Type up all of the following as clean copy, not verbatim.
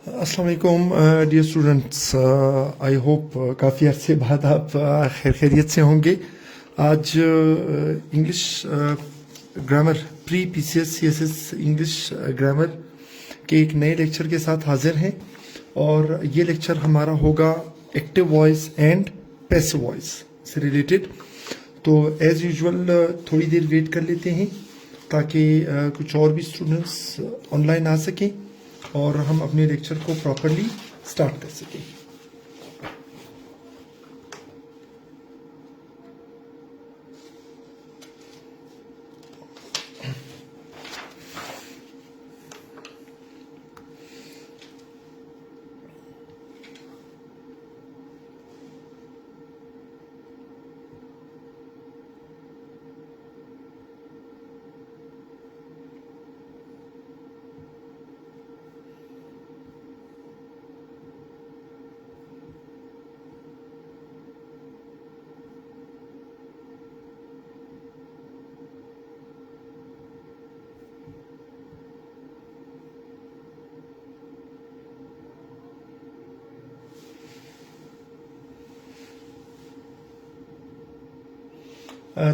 अस्सलाम वालेकुम dear students, I hope काफ़ी अरसे बाद आप खैर खैरियत से होंगे। आज English grammar pre PCS CSS English grammar के एक नए लेक्चर के साथ हाजिर हैं और ये लेक्चर हमारा होगा active voice and passive voice से रिलेटेड। तो एज़ यूजुअल थोड़ी देर वेट कर लेते हैं ताकि कुछ और भी स्टूडेंट्स ऑनलाइन आ सकें और हम अपने लेक्चर को प्रॉपरली स्टार्ट कर सकें।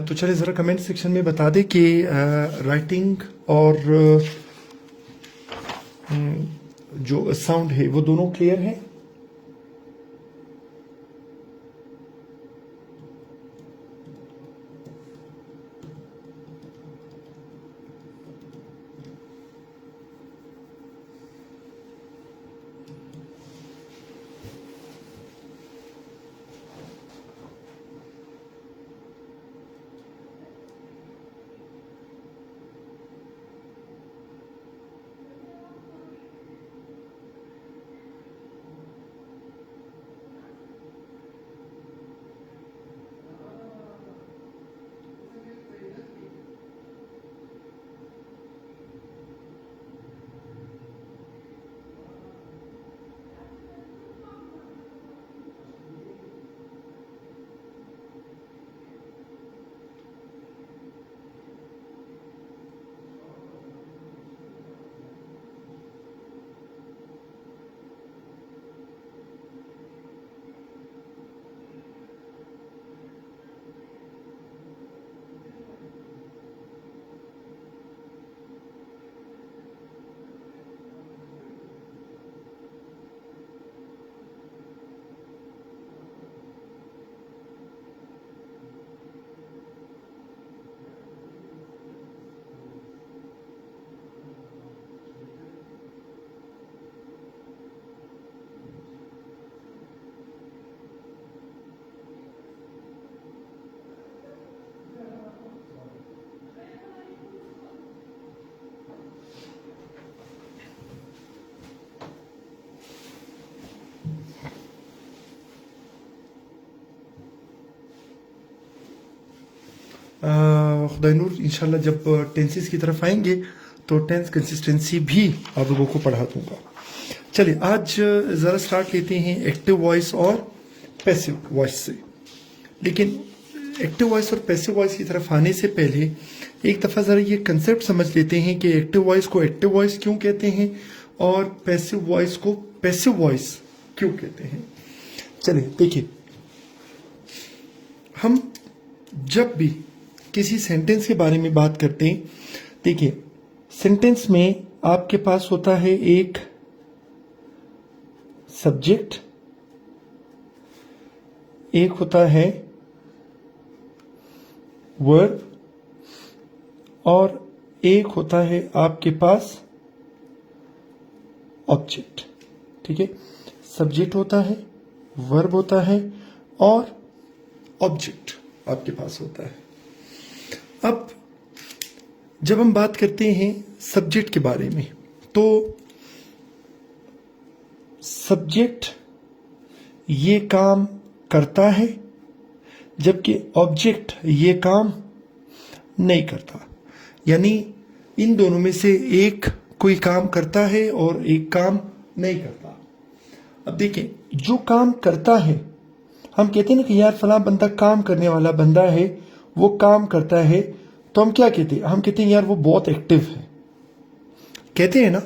तो चलिए ज़रा कमेंट सेक्शन में बता दें कि राइटिंग और जो साउंड है वो दोनों क्लियर है। खुदाई नूर इंशाल्लाह जब टेंसेस की तरफ आएंगे तो टेंस कंसिस्टेंसी भी आप लोगों को पढ़ा दूंगा। चलिए आज ज़रा स्टार्ट लेते हैं एक्टिव वॉइस और पैसिव वॉइस से। लेकिन एक्टिव वॉइस और पैसिव वॉइस की तरफ आने से पहले एक दफ़ा ज़रा ये कंसेप्ट समझ लेते हैं कि एक्टिव वॉइस को एक्टिव वॉइस क्यों कहते हैं और पैसिव वॉइस को पैसिव वॉइस क्यों कहते हैं। चलिए देखिए, हम जब भी किसी सेंटेंस के बारे में बात करते हैं, देखिए सेंटेंस में आपके पास होता है एक सब्जेक्ट, एक होता है वर्ब और एक होता है आपके पास ऑब्जेक्ट। ठीक है, सब्जेक्ट होता है, वर्ब होता है और ऑब्जेक्ट आपके पास होता है। अब जब हम बात करते हैं सब्जेक्ट के बारे में, तो सब्जेक्ट ये काम करता है जबकि ऑब्जेक्ट ये काम नहीं करता। यानी इन दोनों में से एक कोई काम करता है और एक काम नहीं करता। अब देखिए, जो काम करता है, हम कहते हैं ना कि यार फला बंदा काम करने वाला बंदा है, वो काम करता है, तो हम क्या कहते हैं? हम कहते हैं यार वो बहुत एक्टिव है। कहते हैं ना,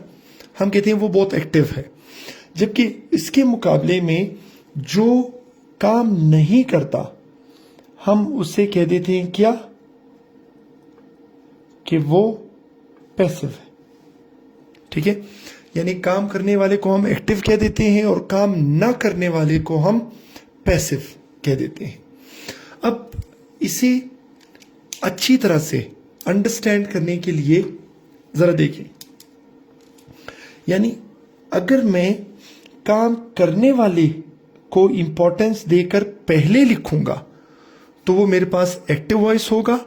हम कहते हैं वो बहुत एक्टिव है। जबकि इसके मुकाबले में जो काम नहीं करता हम उसे कह देते हैं क्या, कि वो पैसिव है। ठीक है, यानी काम करने वाले को हम एक्टिव कह देते हैं और काम ना करने वाले को हम पैसिव कह देते हैं। अब इसे अच्छी तरह से अंडरस्टैंड करने के लिए जरा देखें, यानी अगर मैं काम करने वाले को इंपॉर्टेंस देकर पहले लिखूंगा तो वो मेरे पास एक्टिव वॉइस होगा,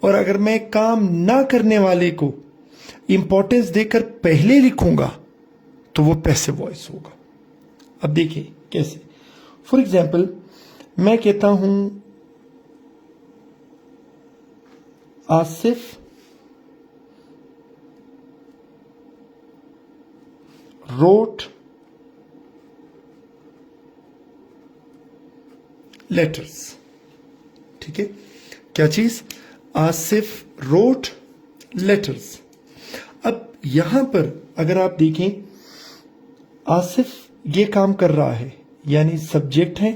और अगर मैं काम ना करने वाले को इंपॉर्टेंस देकर पहले लिखूंगा तो वो पैसिव वॉइस होगा। अब देखिए कैसे। फॉर एग्जाम्पल मैं कहता हूं आसिफ wrote letters। ठीक है, क्या चीज, आसिफ wrote letters। अब यहां पर अगर आप देखें आसिफ ये काम कर रहा है यानी सब्जेक्ट है,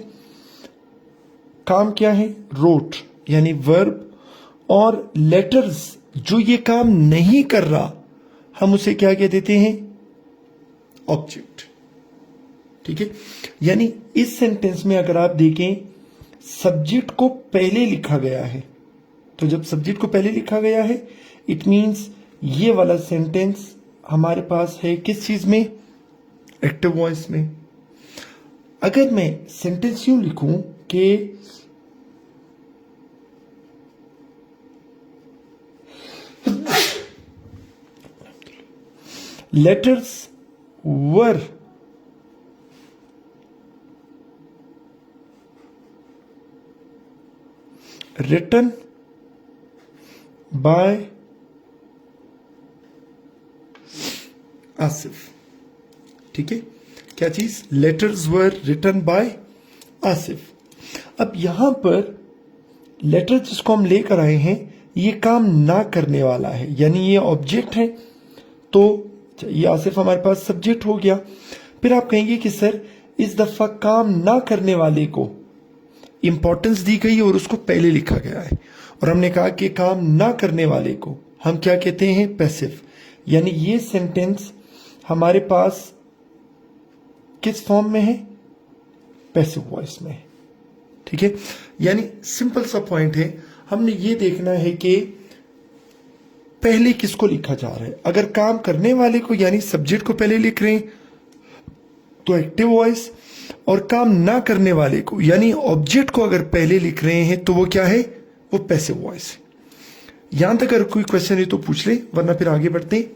काम क्या है, wrote यानी वर्ब, और लेटर्स जो ये काम नहीं कर रहा हम उसे क्या कह देते हैं, ऑब्जेक्ट। ठीक है, यानी इस सेंटेंस में अगर आप देखें सब्जेक्ट को पहले लिखा गया है, तो जब सब्जेक्ट को पहले लिखा गया है इट मींस ये वाला सेंटेंस हमारे पास है किस चीज में, एक्टिव वॉइस में। अगर मैं सेंटेंस यूं लिखूं कि letters were written by Asif. ठीक है, क्या चीज, letters were written by Asif. अब यहां पर लेटर जिसको हम लेकर आए हैं ये काम ना करने वाला है, यानी ये ऑब्जेक्ट है, तो ये आसिफ हमारे पास सब्जेक्ट हो गया। फिर आप कहेंगे कि सर इस दफा काम ना करने वाले को इंपॉर्टेंस दी गई और उसको पहले लिखा गया है, और हमने कहा कि काम ना करने वाले को हम क्या कहते हैं, पैसिव। यानी ये सेंटेंस हमारे पास किस फॉर्म में है, पैसिव वॉइस में है। ठीक है, यानी सिंपल सा पॉइंट है, हमने ये देखना है कि पहले किसको लिखा जा रहा है। अगर काम करने वाले को यानी सब्जेक्ट को पहले लिख रहे हैं तो एक्टिव वॉइस, और काम ना करने वाले को यानी ऑब्जेक्ट को अगर पहले लिख रहे हैं तो वो क्या है, वो पैसिव वॉइस है। यहां तक अगर कोई क्वेश्चन है तो पूछ ले, वरना फिर आगे बढ़ते हैं।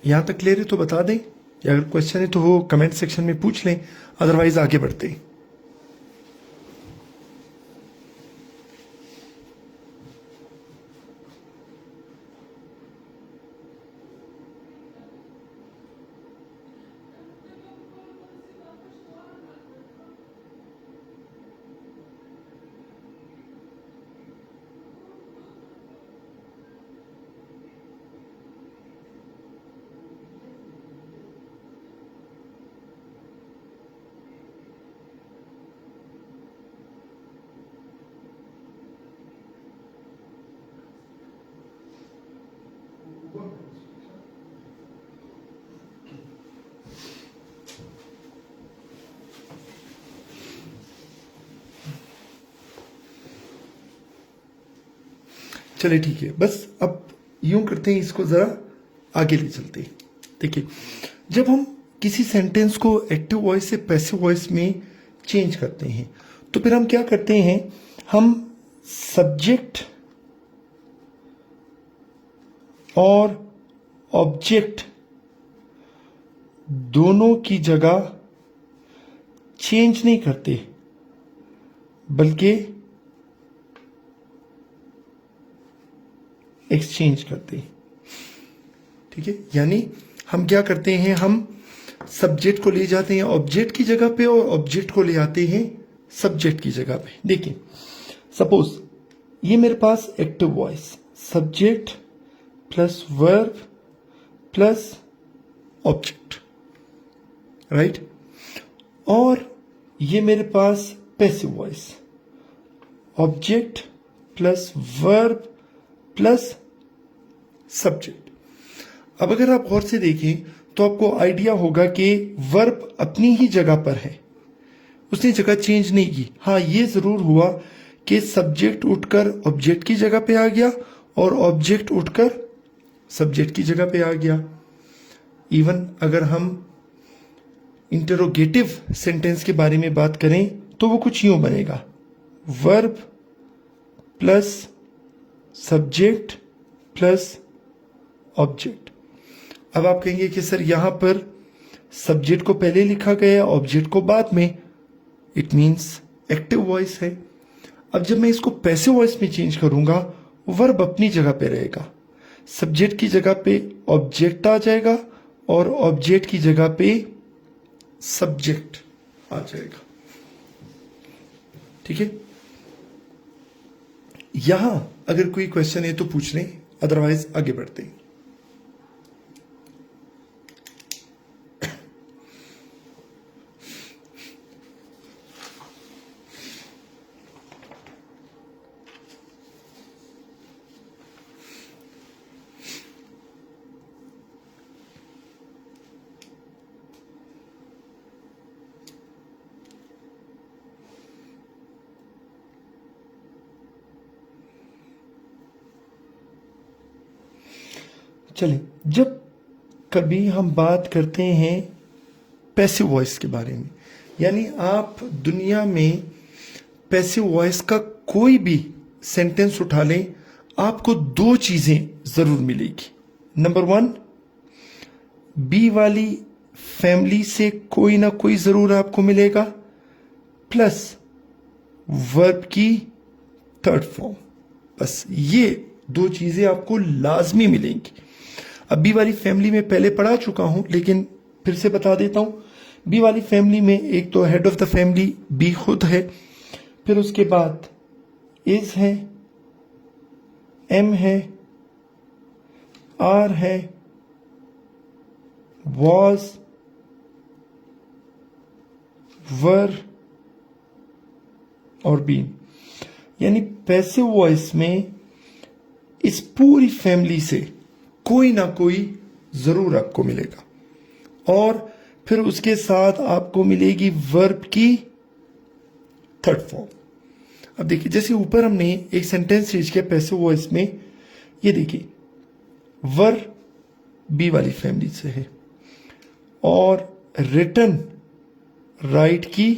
यहां तक क्लियर है तो बता दें, या अगर क्वेश्चन है तो वो कमेंट सेक्शन में पूछ लें, अदरवाइज आगे बढ़ते हैं। चले ठीक है, बस अब यूं करते हैं, इसको जरा आगे ले चलते हैं। देखिए, जब हम किसी सेंटेंस को एक्टिव वॉइस से पैसिव वॉइस में चेंज करते हैं तो फिर हम क्या करते हैं, हम सब्जेक्ट और ऑब्जेक्ट दोनों की जगह चेंज नहीं करते, बल्कि एक्सचेंज करते हैं। ठीक है, यानी हम क्या करते हैं, हम सब्जेक्ट को ले जाते हैं ऑब्जेक्ट की जगह पे और ऑब्जेक्ट को ले आते हैं सब्जेक्ट की जगह पे। देखिए, सपोज ये मेरे पास active voice, subject plus verb plus object, right. और ये मेरे पास passive voice, object plus verb plus subject. अब अगर आप गौर से देखें तो आपको आइडिया होगा कि वर्ब अपनी ही जगह पर है, उसने जगह चेंज नहीं की। हाँ, ये जरूर हुआ कि सब्जेक्ट उठकर ऑब्जेक्ट की जगह पे आ गया और ऑब्जेक्ट उठकर सब्जेक्ट की जगह पे आ गया। इवन अगर हम इंटरोगेटिव सेंटेंस के बारे में बात करें तो वो कुछ यूं बनेगा, verb plus subject plus object. अब आप कहेंगे कि सर यहां पर सब्जेक्ट को पहले लिखा गया, ऑब्जेक्ट को बाद में, इट मींस एक्टिव वॉइस है। अब जब मैं इसको पैसिव वॉइस में चेंज करूंगा, वर्ब अपनी जगह पे रहेगा, सब्जेक्ट की जगह पे ऑब्जेक्ट आ जाएगा और ऑब्जेक्ट की जगह पे सब्जेक्ट आ जाएगा। ठीक है, यहां अगर कोई क्वेश्चन है तो पूछ लें, अदरवाइज आगे बढ़ते हैं। चलिए, जब कभी हम बात करते हैं पैसिव वॉइस के बारे में, यानी आप दुनिया में पैसिव वॉइस का कोई भी सेंटेंस उठा लें, आपको दो चीजें जरूर मिलेगी। नंबर वन, बी वाली फैमिली से कोई ना कोई जरूर आपको मिलेगा, प्लस वर्ब की थर्ड फॉर्म। बस ये दो चीजें आपको लाजमी मिलेंगी। अब बी वाली फैमिली में पहले पढ़ा चुका हूं, लेकिन फिर से बता देता हूं। बी वाली फैमिली में एक तो head of the family be खुद है, फिर उसके बाद इज है, एम है, आर है, वॉज, वर और बीन। यानी पैसिव वॉइस में इस पूरी फैमिली से कोई ना कोई जरूर आपको मिलेगा और फिर उसके साथ आपको मिलेगी वर्ब की थर्ड फॉर्म। अब देखिए, जैसे ऊपर हमने एक सेंटेंस यूज किया पैसिव वॉइस में, ये देखिए वर बी वाली फैमिली से है और रिटन राइट की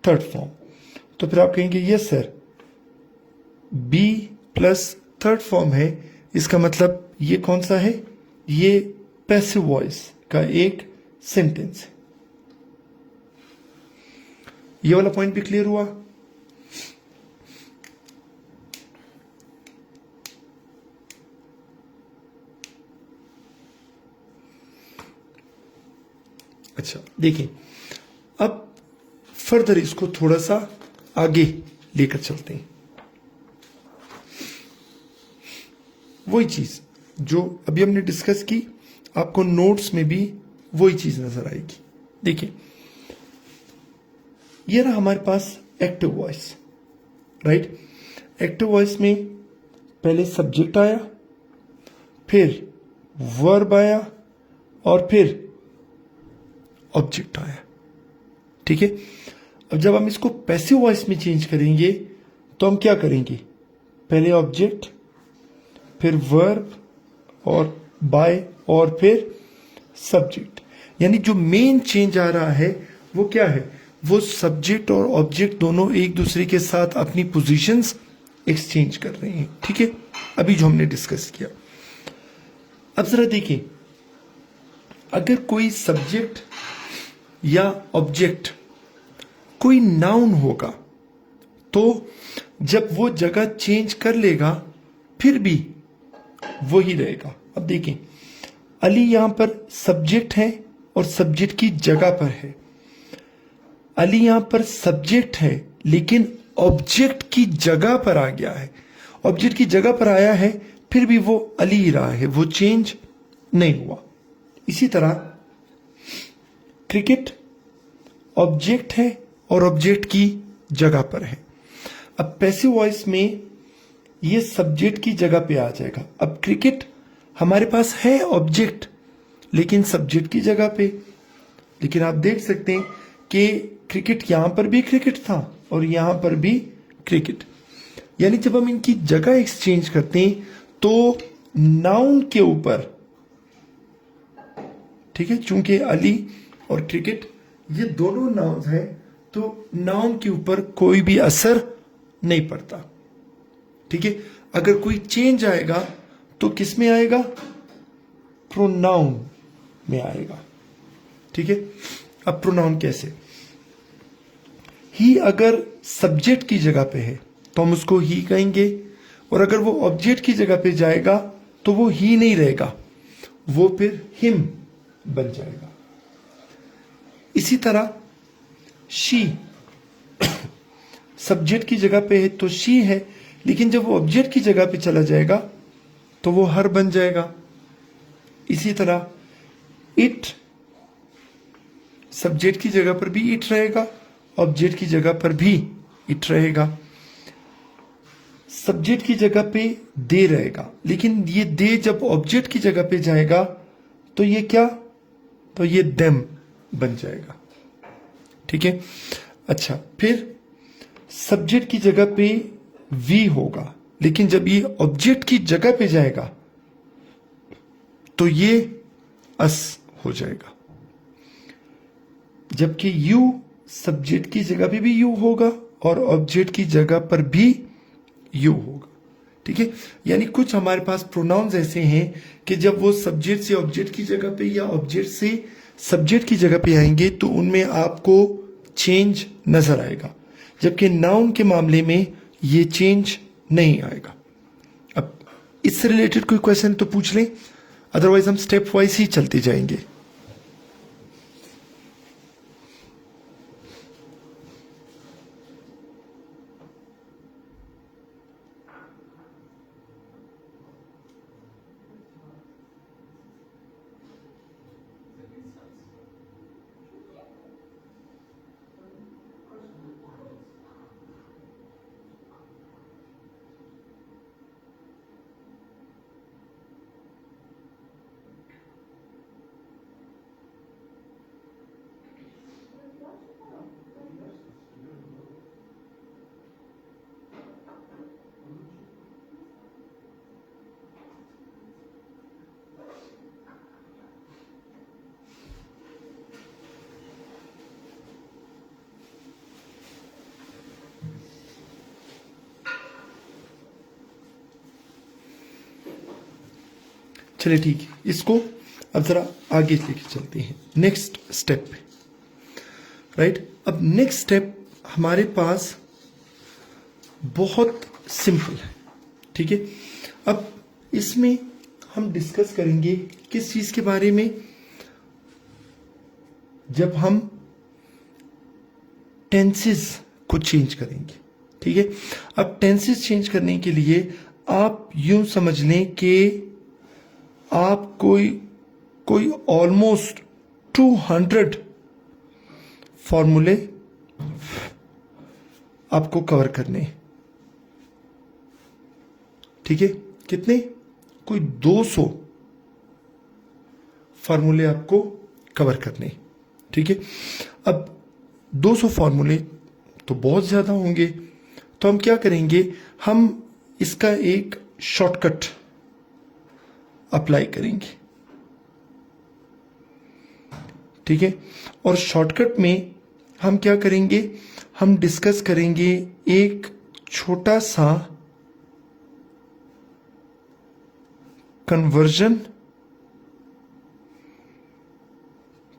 थर्ड फॉर्म। तो फिर आप कहेंगे yes sir, be plus third form है, इसका मतलब ये कौन सा है, ये पैसिव वॉइस का एक सेंटेंस है। ये वाला पॉइंट भी क्लियर हुआ। अच्छा, देखिए, अब फर्दर इसको थोड़ा सा आगे लेकर चलते हैं। वही चीज जो अभी हमने डिस्कस की, आपको नोट्स में भी वही चीज नजर आएगी। देखिए, ये रहा हमारे पास active voice, right. Active voice में पहले सब्जेक्ट आया, फिर वर्ब आया और फिर ऑब्जेक्ट आया। ठीक है, अब जब हम इसको पैसिव वॉइस में चेंज करेंगे तो हम क्या करेंगे, पहले ऑब्जेक्ट, फिर वर्ब और बाय और फिर सब्जेक्ट। यानी जो मेन चेंज आ रहा है वो क्या है, वो सब्जेक्ट और ऑब्जेक्ट दोनों एक दूसरे के साथ अपनी पोजीशंस एक्सचेंज कर रहे हैं। ठीक है, अभी जो हमने डिस्कस किया। अब जरा देखिए, अगर कोई सब्जेक्ट या ऑब्जेक्ट कोई नाउन होगा तो जब वो जगह चेंज कर लेगा फिर भी वही रहेगा। अब देखें, अली यहां पर सब्जेक्ट है और सब्जेक्ट की जगह पर है। अली यहां पर सब्जेक्ट है लेकिन ऑब्जेक्ट की जगह पर आ गया है। ऑब्जेक्ट की जगह पर आया है फिर भी वो अली ही रहा है, वो चेंज नहीं हुआ। इसी तरह क्रिकेट ऑब्जेक्ट है और ऑब्जेक्ट की जगह पर है। अब पैसिव वॉइस में ये सब्जेक्ट की जगह पे आ जाएगा। अब क्रिकेट हमारे पास है ऑब्जेक्ट लेकिन सब्जेक्ट की जगह पे, लेकिन आप देख सकते हैं कि क्रिकेट यहां पर भी क्रिकेट था और यहां पर भी क्रिकेट, यानी जब हम इनकी जगह एक्सचेंज करते हैं तो नाउन के ऊपर, ठीक है, चूंकि अली और क्रिकेट ये दोनों नाउन हैं तो नाउन के ऊपर कोई भी असर नहीं पड़ता। ठीक है, अगर कोई चेंज आएगा तो किस में आएगा? प्रोनाउन में आएगा। ठीक है, अब प्रोनाउन कैसे? ही अगर सब्जेक्ट की जगह पे है तो हम उसको ही कहेंगे, और अगर वो ऑब्जेक्ट की जगह पे जाएगा तो वो ही नहीं रहेगा, वो फिर हिम बन जाएगा। इसी तरह शी सब्जेक्ट की जगह पे है तो शी है, लेकिन जब वो ऑब्जेक्ट की जगह पे चला जाएगा तो वो हर बन जाएगा। इसी तरह इट सब्जेक्ट की जगह पर भी इट रहेगा, ऑब्जेक्ट की जगह पर भी इट रहेगा। सब्जेक्ट की जगह पे दे रहेगा, लेकिन ये दे जब ऑब्जेक्ट की जगह पे जाएगा तो ये क्या? तो ये देम बन जाएगा। ठीक है, अच्छा, फिर सब्जेक्ट की जगह पे वी होगा, लेकिन जब ये ऑब्जेक्ट की जगह पे जाएगा तो ये अस हो जाएगा। जबकि यू सब्जेक्ट की जगह पे भी यू होगा और ऑब्जेक्ट की जगह पर भी यू होगा। ठीक है, यानी कुछ हमारे पास प्रोनाउंस ऐसे हैं कि जब वो सब्जेक्ट से ऑब्जेक्ट की जगह पे या ऑब्जेक्ट से सब्जेक्ट की जगह पे आएंगे तो उनमें आपको चेंज नजर आएगा, जबकि नाउन के मामले में ये चेंज नहीं आएगा। अब इससे रिलेटेड कोई क्वेश्चन तो पूछ लें, अदरवाइज हम स्टेप वाइज ही चलते जाएंगे। चलिए ठीक है, इसको अब जरा आगे लेके चलते हैं नेक्स्ट स्टेप पे। राइट, अब नेक्स्ट स्टेप हमारे पास बहुत सिंपल है। ठीक है, अब इसमें हम डिस्कस करेंगे किस चीज के बारे में? जब हम टेंसेस को चेंज करेंगे। ठीक है, अब टेंसेस चेंज करने के लिए आप यूं समझ लें कि आप कोई ऑलमोस्ट 200 फॉर्मूले आपको कवर करने हैं। ठीक है, कितने? कोई 200 फॉर्मूले आपको कवर करने हैं। ठीक है, अब 200 फॉर्मूले तो बहुत ज्यादा होंगे, तो हम क्या करेंगे? हम इसका एक शॉर्टकट अप्लाई करेंगे। ठीक है, और शॉर्टकट में हम क्या करेंगे? हम डिस्कस करेंगे एक छोटा सा कन्वर्जन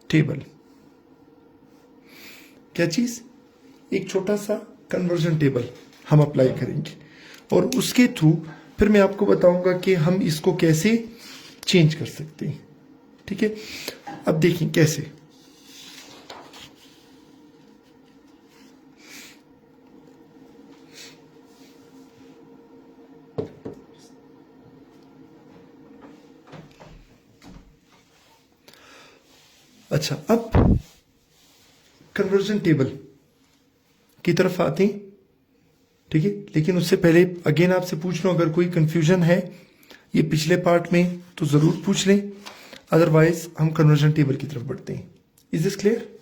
टेबल, क्या चीज, एक छोटा सा कन्वर्जन टेबल हम अप्लाई करेंगे और उसके थ्रू फिर मैं आपको बताऊंगा कि हम इसको कैसे चेंज कर सकते हैं। ठीक है, अब देखिए कैसे। अच्छा, अब कन्वर्जन टेबल की तरफ आते हैं। ठीक है, लेकिन उससे पहले अगेन आपसे पूछ लो, अगर कोई कंफ्यूजन है ये पिछले पार्ट में तो जरूर पूछ लें, अदरवाइज हम कन्वर्जन टेबल की तरफ बढ़ते हैं। Is this clear?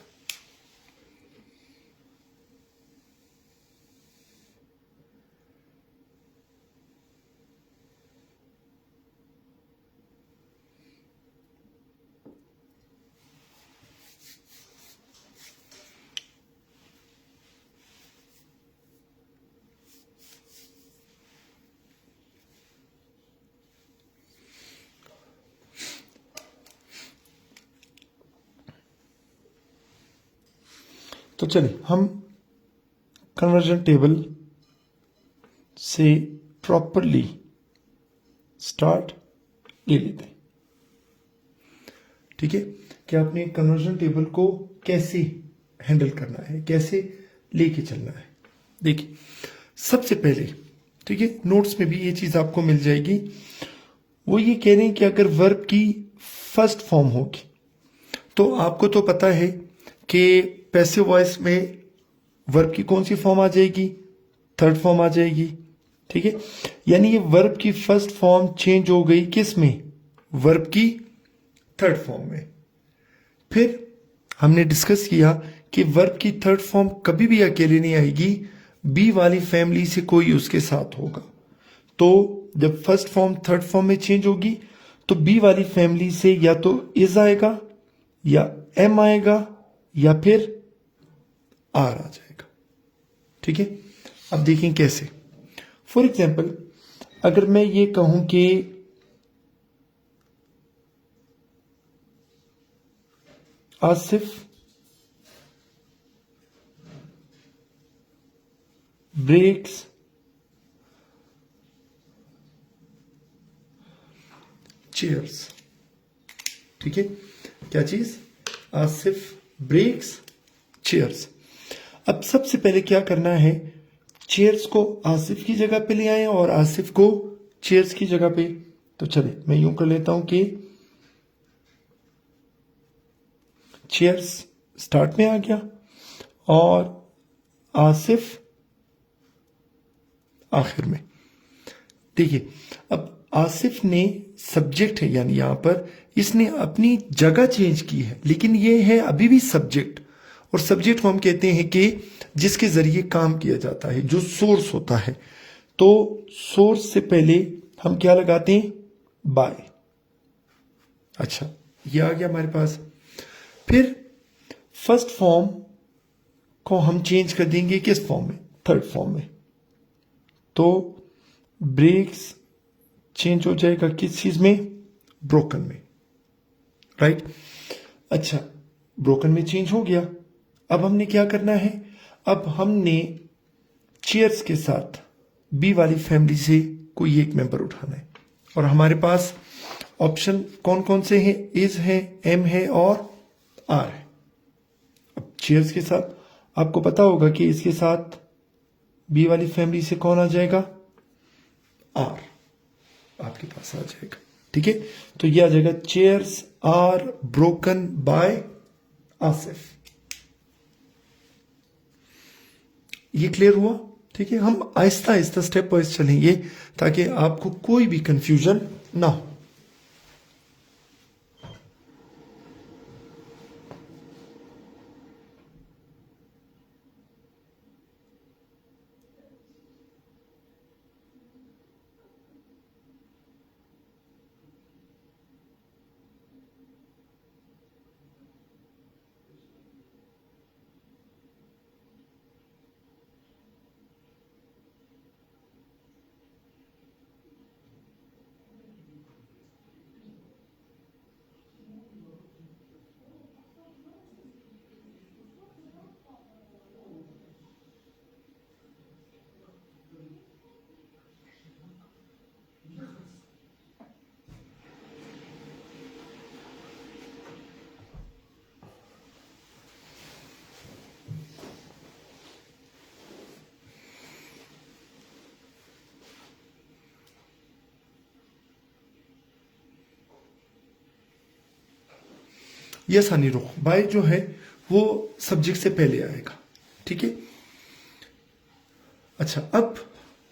तो चलिए हम कन्वर्जन टेबल से प्रॉपरली स्टार्ट ले लेते हैं। ठीक है, कि आपने कन्वर्जन टेबल को कैसे हैंडल करना है, कैसे लेके चलना है। देखिए सबसे पहले, ठीक है, नोट्स में भी ये चीज आपको मिल जाएगी। वो ये कह रहे हैं कि अगर वर्ब की फर्स्ट फॉर्म होगी तो आपको तो पता है कि पैसिव वॉइस में वर्ब की कौन सी फॉर्म आ जाएगी, थर्ड फॉर्म आ जाएगी। ठीक है, यानी ये वर्ब की फर्स्ट फॉर्म चेंज हो गई किस में, वर्ब की थर्ड फॉर्म में। फिर हमने डिस्कस किया कि वर्ब की थर्ड फॉर्म कभी भी अकेले नहीं आएगी, बी वाली फैमिली से कोई उसके साथ होगा। तो जब फर्स्ट फॉर्म थर्ड फॉर्म में चेंज होगी तो बी वाली फैमिली से या तो इज आएगा या एम आएगा या फिर आर आ जाएगा। ठीक है, अब देखें कैसे। फॉर एग्जाम्पल अगर मैं ये कहूं कि आसिफ ब्रेक्स चेयर्स। ठीक है, क्या चीज, आसिफ ब्रेक्स चेयर्स। अब सबसे पहले क्या करना है, चेयर्स को आसिफ की जगह पे ले आए और आसिफ को चेयर्स की जगह पे। तो चले मैं यूं कर लेता हूं कि चेयर्स स्टार्ट में आ गया और आसिफ आखिर में। देखिए अब आसिफ ने सब्जेक्ट है, यानी यहां पर इसने अपनी जगह चेंज की है, लेकिन ये है अभी भी सब्जेक्ट। और सब्जेक्ट को हम कहते हैं कि जिसके जरिए काम किया जाता है, जो सोर्स होता है। तो सोर्स से पहले हम क्या लगाते हैं, बाय। अच्छा, ये आ गया हमारे पास। फिर फर्स्ट फॉर्म को हम चेंज कर देंगे किस फॉर्म में, थर्ड फॉर्म में। तो ब्रेक्स चेंज हो जाएगा किस चीज में, ब्रोकन में। राइट, अच्छा, ब्रोकन में चेंज हो गया। अब हमने क्या करना है, अब हमने चेयर्स के साथ बी वाली फैमिली से कोई एक मेंबर उठाना है। और हमारे पास ऑप्शन कौन कौन से हैं, इज है, एम है और आर है। अब चेयर्स के साथ आपको पता होगा कि इसके साथ बी वाली फैमिली से कौन आ जाएगा, आर आपके पास आ जाएगा। ठीक है, तो ये आ जाएगा chairs are broken by Asif. ये क्लियर हुआ? ठीक है, हम आहिस्ता आहिस्ता स्टेप वाइज चलेंगे ताकि आपको कोई भी कंफ्यूजन ना हो। ये सानी रुख बाय जो है वो सब्जेक्ट से पहले आएगा। ठीक है, अच्छा अब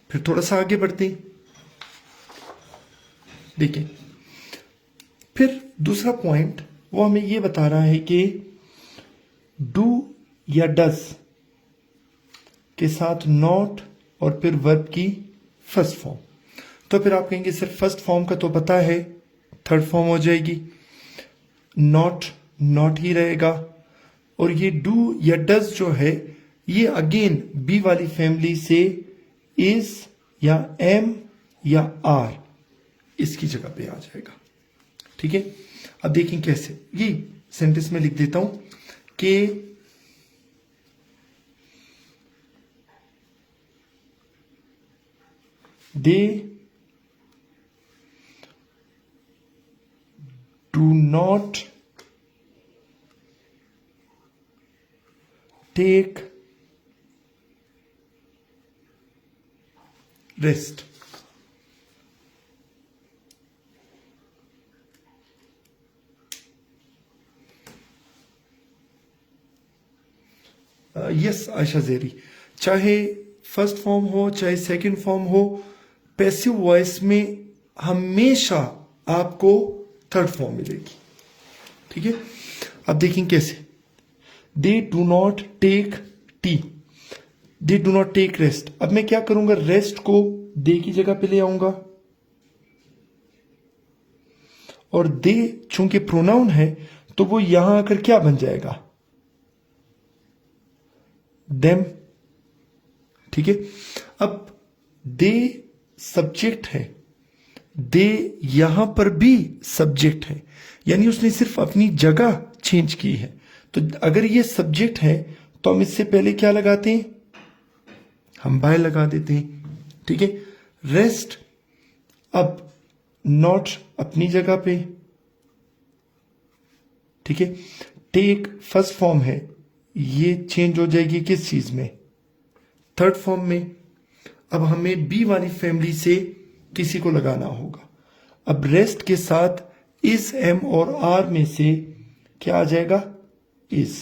फिर थोड़ा सा आगे बढ़ते हैं। देखिए फिर दूसरा पॉइंट वो हमें ये बता रहा है कि डू या डज के साथ नॉट और फिर वर्ब की फर्स्ट फॉर्म। तो फिर आप कहेंगे सर फर्स्ट फॉर्म का तो पता है, थर्ड फॉर्म हो जाएगी, नॉट नॉट ही रहेगा, और ये डू या डज जो है ये अगेन बी वाली फैमिली से इज या एम या आर इसकी जगह पे आ जाएगा। ठीक है, अब देखें कैसे, ये सेंटेंस में लिख देता हूं कि they do not take rest. Yes Ayesha Jerry, चाहे फर्स्ट फॉर्म हो चाहे सेकंड फॉर्म हो, पैसिव वॉइस में हमेशा आपको थर्ड फॉर्म मिलेगी। ठीक है, अब देखें कैसे, they do not take tea, they do not take rest. अब मैं क्या करूंगा, रेस्ट को दे की जगह पे ले आऊंगा, और दे चूंकि प्रोनाउन है तो वो यहां आकर क्या बन जाएगा, देम। ठीक है, अब दे सब्जेक्ट है, दे यहां पर भी सब्जेक्ट है, यानी उसने सिर्फ अपनी जगह चेंज की है। तो अगर ये सब्जेक्ट है तो हम इससे पहले क्या लगाते हैं, हम बाय लगा देते हैं। ठीक है, रेस्ट, अब नॉट अपनी जगह पे। ठीक है, टेक फर्स्ट फॉर्म है, ये चेंज हो जाएगी किस चीज में, थर्ड फॉर्म में। अब हमें बी वाली फैमिली से किसी को लगाना होगा। अब रेस्ट के साथ इज एम और आर में से क्या आ जाएगा, इज।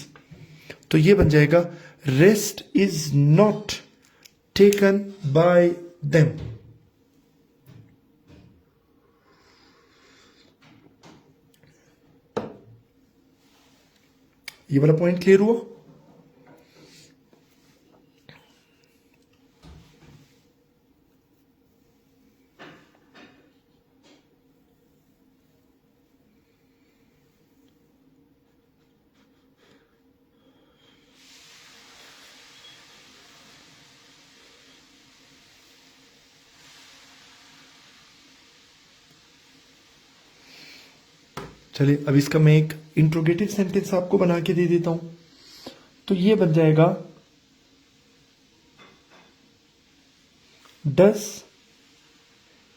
तो ये बन जाएगा rest is not taken by them. ये वाला पॉइंट क्लियर हुआ। चलिए अब इसका मैं एक इंट्रोगेटिव सेंटेंस आपको बना के दे देता हूं। तो ये बन जाएगा, डस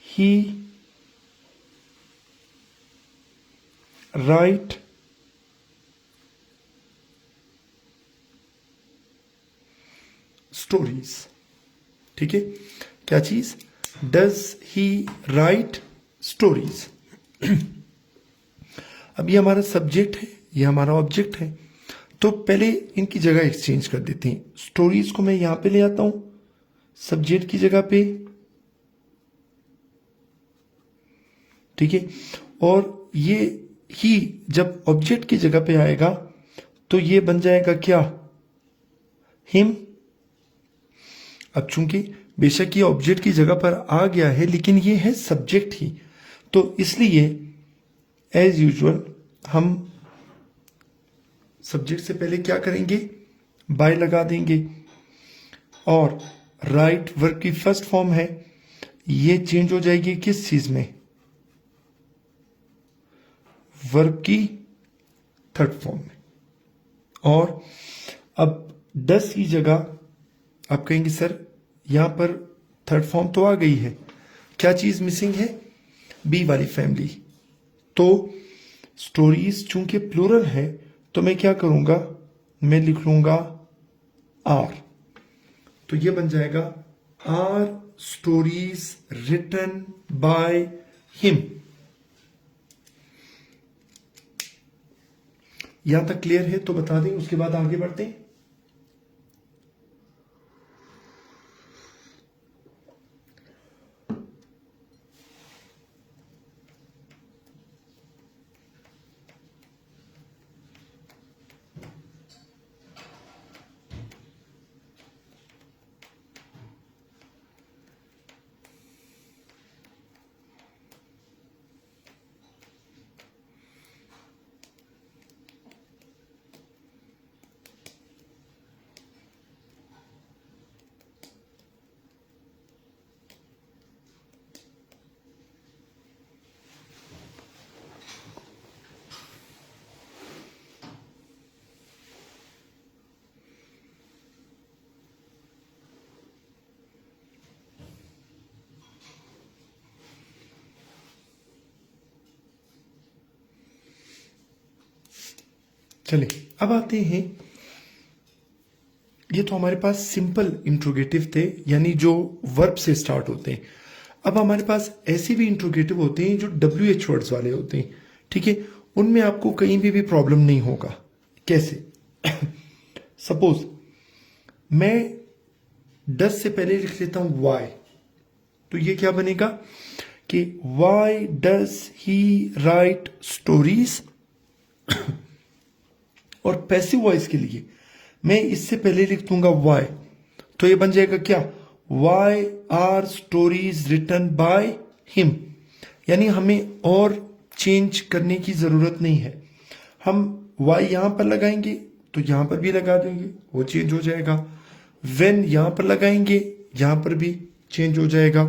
ही राइट स्टोरीज। ठीक है, क्या चीज, डज ही राइट स्टोरीज। अब ये हमारा सब्जेक्ट है, ये हमारा ऑब्जेक्ट है, तो पहले इनकी जगह एक्सचेंज कर देते हैं। स्टोरीज को मैं यहां पे ले आता हूं सब्जेक्ट की जगह पे। ठीक है, और ये ही जब ऑब्जेक्ट की जगह पे आएगा तो ये बन जाएगा क्या, हिम। अब चूंकि बेशक ये ऑब्जेक्ट की जगह पर आ गया है लेकिन ये है सब्जेक्ट ही, तो इसलिए एज यूजुअल हम सब्जेक्ट से पहले क्या करेंगे, बाय लगा देंगे, और राइट वर्ब की फर्स्ट फॉर्म है, ये चेंज हो जाएगी किस चीज में, वर्ब की थर्ड फॉर्म में। और अब डस की जगह आप कहेंगे सर यहां पर थर्ड फॉर्म तो आ गई है, क्या चीज मिसिंग है, बी वाली फैमिली। तो स्टोरीज चूंकि प्लूरल है तो मैं क्या करूंगा, मैं लिख लूंगा आर। तो ये बन जाएगा are stories written by him. यहां तक क्लियर है तो बता दें, उसके बाद आगे बढ़ते हैं। चलिए अब आते हैं, ये तो हमारे पास सिंपल इंट्रोगेटिव थे, यानी जो वर्ब से स्टार्ट होते हैं। अब हमारे पास ऐसे भी इंट्रोगेटिव होते हैं जो WH वर्ड्स वाले होते हैं, ठीक है। उनमें आपको कहीं भी प्रॉब्लम नहीं होगा। कैसे? सपोज मैं डस से पहले लिख लेता हूं वाई, तो ये क्या बनेगा कि why does he right stories. और पैसिव वॉइस के लिए मैं इससे पहले लिख दूंगा वाई, तो ये बन जाएगा क्या? Why are stories written by him. यानी हमें और चेंज करने की जरूरत नहीं है। हम वाई यहां पर लगाएंगे तो यहां पर भी लगा देंगे, वो चेंज हो जाएगा। वेन यहां पर लगाएंगे, यहां पर भी चेंज हो जाएगा।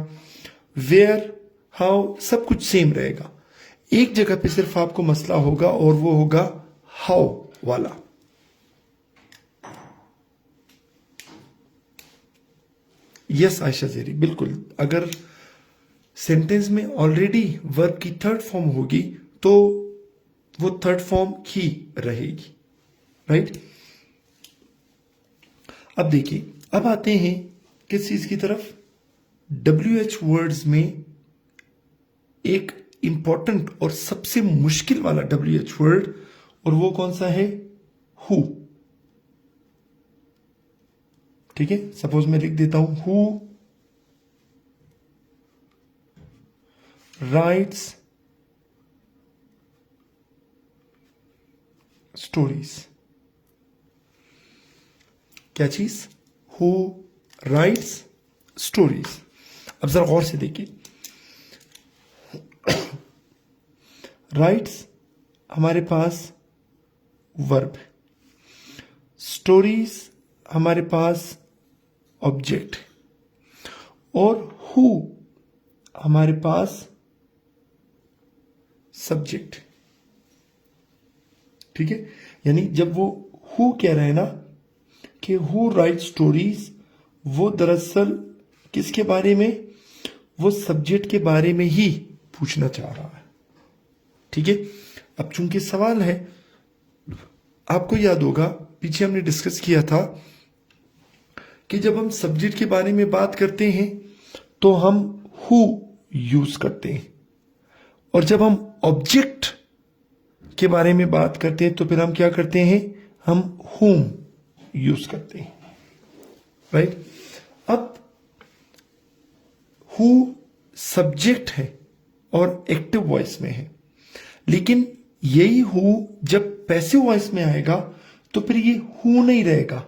वेयर, हाउ, सब कुछ सेम रहेगा। एक जगह पे सिर्फ आपको मसला होगा और वो होगा हाउ वाला। यस आयशा जेरी, बिल्कुल। अगर सेंटेंस में ऑलरेडी वर्ब की थर्ड फॉर्म होगी तो वो थर्ड फॉर्म ही रहेगी, राइट। अब देखिए, अब आते हैं किस चीज की तरफ? WH वर्ड्स में एक इंपॉर्टेंट और सबसे मुश्किल वाला WH वर्ड, और वो कौन सा है? हु। ठीक है, सपोज मैं लिख देता हूं हु राइट्स स्टोरीज। क्या चीज? Who rights stories. अब जरा गौर से देखिए, राइट्स हमारे पास वर्ब है, स्टोरीज हमारे पास ऑब्जेक्ट है, और हु हमारे पास सब्जेक्ट है। ठीक है, यानी जब वो हु कह रहे हैं ना कि हु राइट स्टोरीज, वो दरअसल किसके बारे में? वो सब्जेक्ट के बारे में ही पूछना चाह रहा है। ठीक है, अब चूंकि सवाल है, आपको याद होगा पीछे हमने डिस्कस किया था कि जब हम सब्जेक्ट के बारे में बात करते हैं तो हम हु यूज करते हैं, और जब हम ऑब्जेक्ट के बारे में बात करते हैं तो फिर हम क्या करते हैं? हम हुम यूज करते हैं, राइट। अब हु सब्जेक्ट है और एक्टिव वॉइस में है, लेकिन यही हु जब पैसिव वॉइस में आएगा तो फिर ये हु नहीं रहेगा,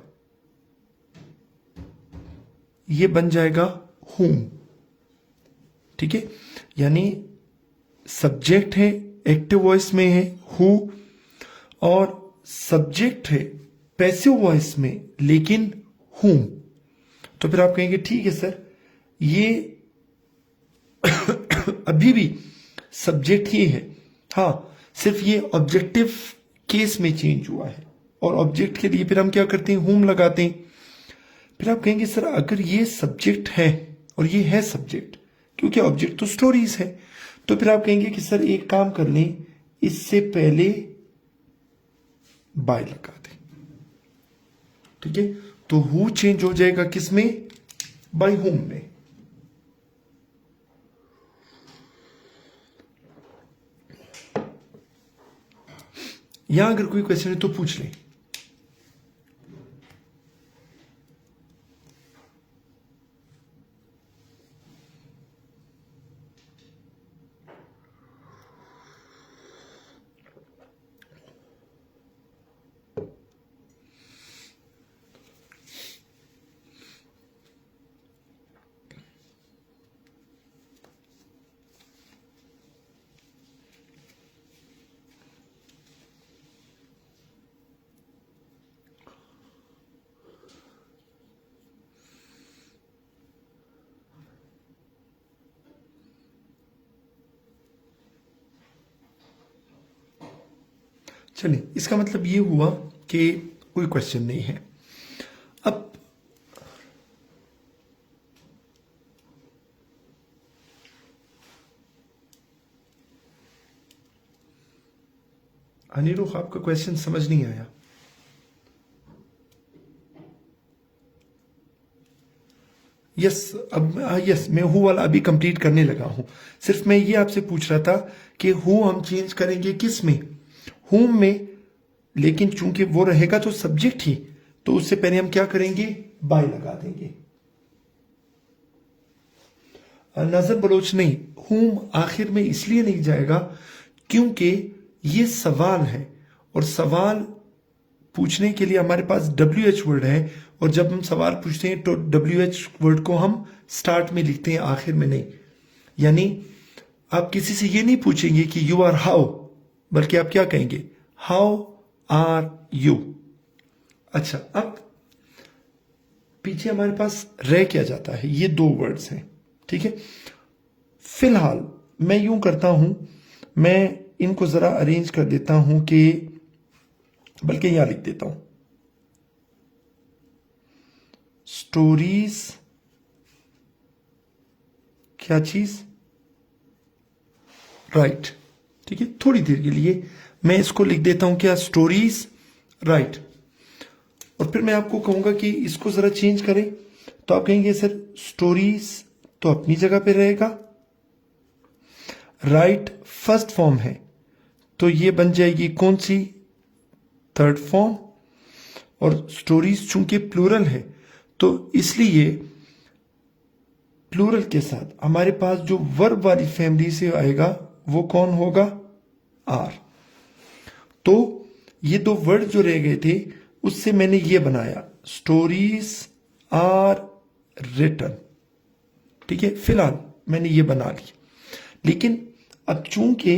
ये बन जाएगा हुम। ठीक है, यानी सब्जेक्ट है, एक्टिव वॉइस में है हु, और सब्जेक्ट है पैसिव वॉइस में लेकिन हुम। तो फिर आप कहेंगे ठीक है सर, ये अभी भी सब्जेक्ट ही है। हाँ, सिर्फ ये ऑब्जेक्टिव केस में चेंज हुआ है, और ऑब्जेक्ट के लिए फिर हम क्या करते हैं? हुम लगाते हैं। फिर आप कहेंगे सर अगर ये सब्जेक्ट है और ये है सब्जेक्ट, क्योंकि ऑब्जेक्ट तो स्टोरीज है, तो फिर आप कहेंगे कि सर एक काम कर लें, इससे पहले बाय लगा दें। ठीक है, तो हु चेंज हो जाएगा किस में? बाय हुम में। यहां अगर कोई क्वेश्चन है तो पूछ लें। चलिए, इसका मतलब ये हुआ कि कोई क्वेश्चन नहीं है। अब अनिरुख, आपका क्वेश्चन समझ नहीं आया। यस, अब यस, मैं हु वाला अभी कंप्लीट करने लगा हूं। सिर्फ मैं ये आपसे पूछ रहा था कि हु हम चेंज करेंगे किस में, हुम में, लेकिन चूंकि वो रहेगा तो सब्जेक्ट ही, तो उससे पहले हम क्या करेंगे, बाय लगा देंगे। नजर बलोच नहीं, हुम आखिर में इसलिए नहीं जाएगा क्योंकि ये सवाल है, और सवाल पूछने के लिए हमारे पास WH वर्ड है, और जब हम सवाल पूछते हैं तो WH वर्ड को हम स्टार्ट में लिखते हैं, आखिर में नहीं। यानी आप किसी से ये नहीं पूछेंगे कि यू आर हाउ, बल्कि आप क्या कहेंगे, हाउ आर यू। अच्छा, अब पीछे हमारे पास रह क्या जाता है, ये दो वर्ड्स हैं, ठीक है। फिलहाल मैं यूं करता हूं, मैं इनको जरा अरेंज कर देता हूं कि, बल्कि यहां लिख देता हूं, स्टोरीज क्या चीज, राइट, ठीक है। थोड़ी देर के लिए मैं इसको लिख देता हूं क्या, स्टोरीज राइट। और फिर मैं आपको कहूंगा कि इसको जरा चेंज करें, तो आप कहेंगे सर स्टोरीज तो अपनी जगह पे रहेगा, राइट फर्स्ट फॉर्म है, तो ये बन जाएगी कौन सी, थर्ड फॉर्म। और स्टोरीज चूंकि प्लूरल है, तो इसलिए प्लूरल के साथ हमारे पास जो वर्ब वाली फैमिली से आएगा वो कौन होगा, आर। तो ये दो वर्ड जो रह गए थे उससे मैंने ये बनाया, स्टोरीज आर रिटन, ठीक है। फिलहाल मैंने ये बना ली, लेकिन अब चूंकि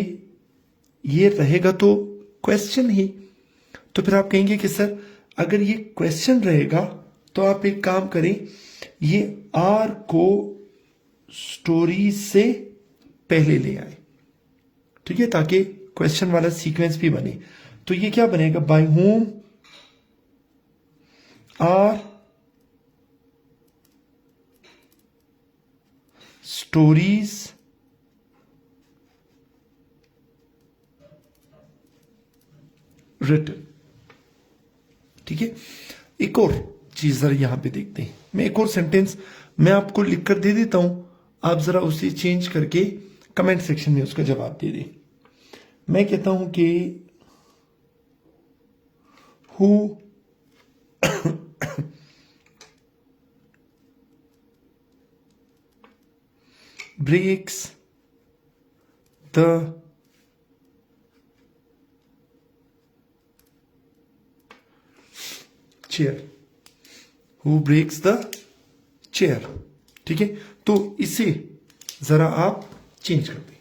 ये रहेगा तो क्वेश्चन ही, तो फिर आप कहेंगे कि सर अगर ये क्वेश्चन रहेगा तो आप एक काम करें, ये आर को स्टोरी से पहले ले आए, ठीक है, ताकि क्वेश्चन वाला सीक्वेंस भी बने। तो ये क्या बनेगा, by whom are stories written, ठीक है। एक और चीज जरा यहां पे देखते हैं, मैं एक और सेंटेंस मैं आपको लिखकर दे देता हूं, आप जरा उसे चेंज करके कमेंट सेक्शन में उसका जवाब दे दें। मैं कहता हूं कि who breaks the chair, who breaks the chair, ठीक है। तो इसे जरा आप चेंज कर दें।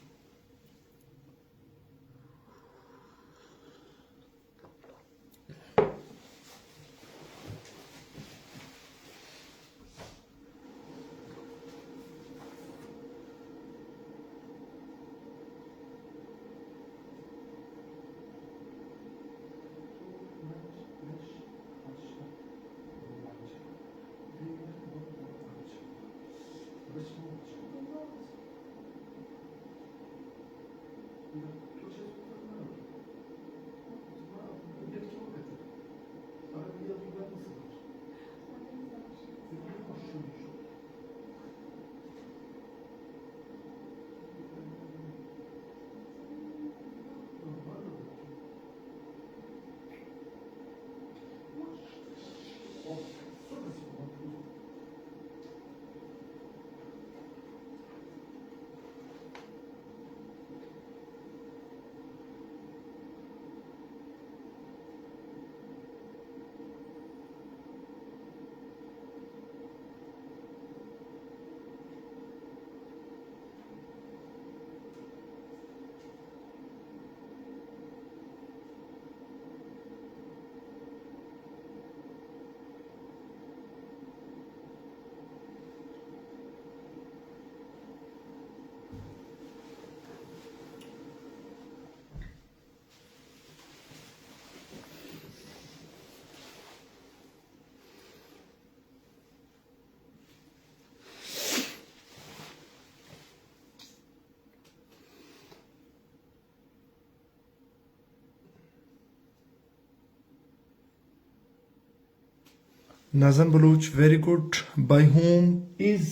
Nazam Baloch, very good. By whom is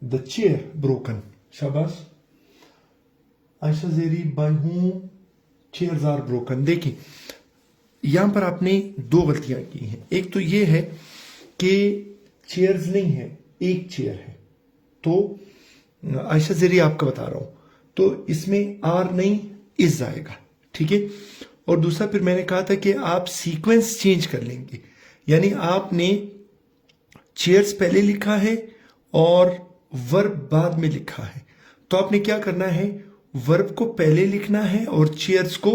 the chair broken, शाबाश। Ayesha Jeri, by whom chairs are broken. देखिए यहां पर आपने दो गलतियां की हैं। एक तो ये है कि चेयर्स नहीं है, एक चेयर है। तो आयशा जेरी आपका बता रहा हूं, तो इसमें आर नहीं इज आएगा, ठीक है। और दूसरा फिर मैंने कहा था कि आप सीक्वेंस चेंज कर लेंगे, यानी आपने चेयर्स पहले लिखा है और वर्ब बाद में लिखा है। तो आपने क्या करना है, वर्ब को पहले लिखना है और चेयर्स को